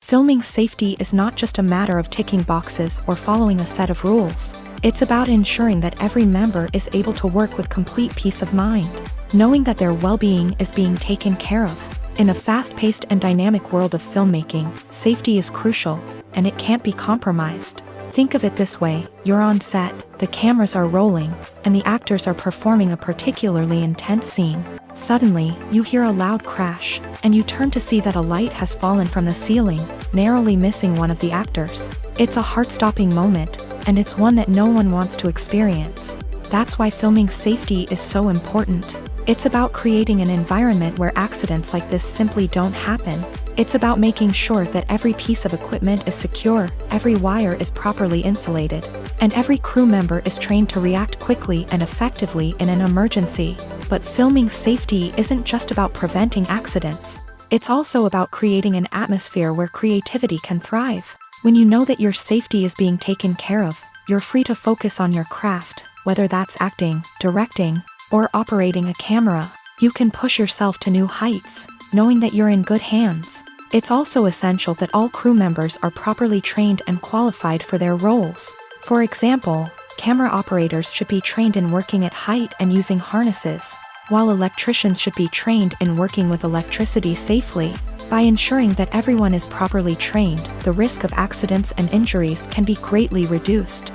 S1: Filming safety is not just a matter of ticking boxes or following a set of rules. It's about ensuring that every member is able to work with complete peace of mind, knowing that their well-being is being taken care of. In a fast-paced and dynamic world of filmmaking, safety is crucial, and it can't be compromised. Think of it this way, you're on set, the cameras are rolling, and the actors are performing a particularly intense scene. Suddenly, you hear a loud crash, and you turn to see that a light has fallen from the ceiling, narrowly missing one of the actors. It's a heart-stopping moment, and it's one that no one wants to experience. That's why filming safety is so important. It's about creating an environment where accidents like this simply don't happen. It's about making sure that every piece of equipment is secure, every wire is properly insulated, and every crew member is trained to react quickly and effectively in an emergency. But filming safety isn't just about preventing accidents. It's also about creating an atmosphere where creativity can thrive. When you know that your safety is being taken care of, you're free to focus on your craft, whether that's acting, directing, or operating a camera. You can push yourself to new heights, knowing that you're in good hands. It's also essential that all crew members are properly trained and qualified for their roles. For example, camera operators should be trained in working at height and using harnesses, while electricians should be trained in working with electricity safely. By ensuring that everyone is properly trained, the risk of accidents and injuries can be greatly reduced.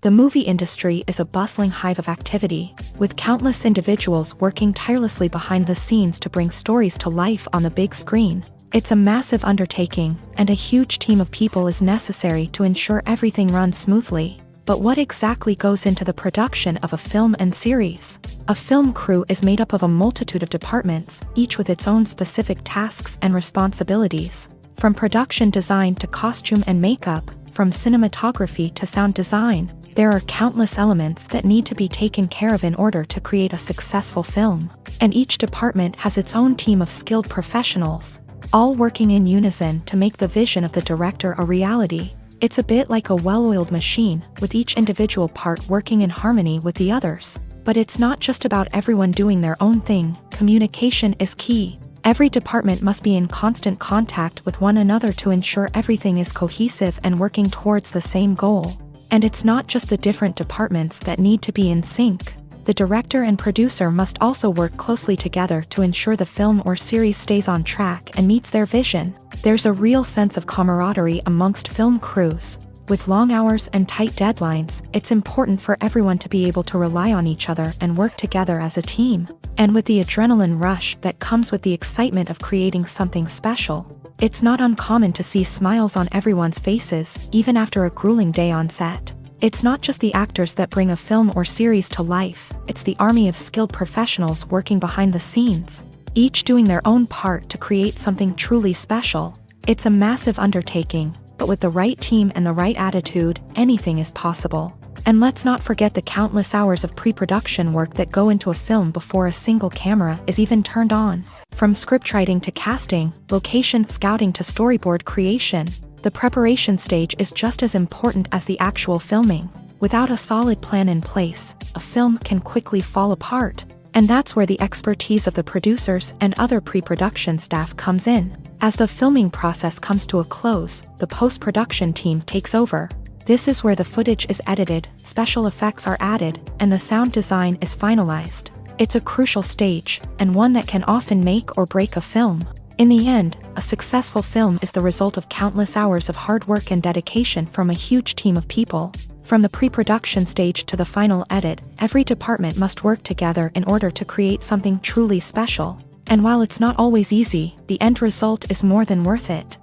S1: The movie industry is a bustling hive of activity, with countless individuals working tirelessly behind the scenes to bring stories to life on the big screen. It's a massive undertaking, and a huge team of people is necessary to ensure everything runs smoothly. But what exactly goes into the production of a film and series? A film crew is made up of a multitude of departments, each with its own specific tasks and responsibilities. From production design to costume and makeup, from cinematography to sound design, there are countless elements that need to be taken care of in order to create a successful film. And each department has its own team of skilled professionals, all working in unison to make the vision of the director a reality. It's a bit like a well-oiled machine, with each individual part working in harmony with the others. But it's not just about everyone doing their own thing. Communication is key. Every department must be in constant contact with one another to ensure everything is cohesive and working towards the same goal. And it's not just the different departments that need to be in sync. The director and producer must also work closely together to ensure the film or series stays on track and meets their vision. There's a real sense of camaraderie amongst film crews. With long hours and tight deadlines, it's important for everyone to be able to rely on each other and work together as a team. And with the adrenaline rush that comes with the excitement of creating something special, it's not uncommon to see smiles on everyone's faces, even after a grueling day on set. It's not just the actors that bring a film or series to life, it's the army of skilled professionals working behind the scenes, each doing their own part to create something truly special. It's a massive undertaking, but with the right team and the right attitude, anything is possible. And let's not forget the countless hours of pre-production work that go into a film before a single camera is even turned on. From scriptwriting to casting, location scouting to storyboard creation, the preparation stage is just as important as the actual filming. Without a solid plan in place, a film can quickly fall apart. And that's where the expertise of the producers and other pre-production staff comes in. As the filming process comes to a close, the post-production team takes over. This is where the footage is edited, special effects are added, and the sound design is finalized. It's a crucial stage, and one that can often make or break a film. In the end, a successful film is the result of countless hours of hard work and dedication from a huge team of people. From the pre-production stage to the final edit, every department must work together in order to create something truly special. And while it's not always easy, the end result is more than worth it.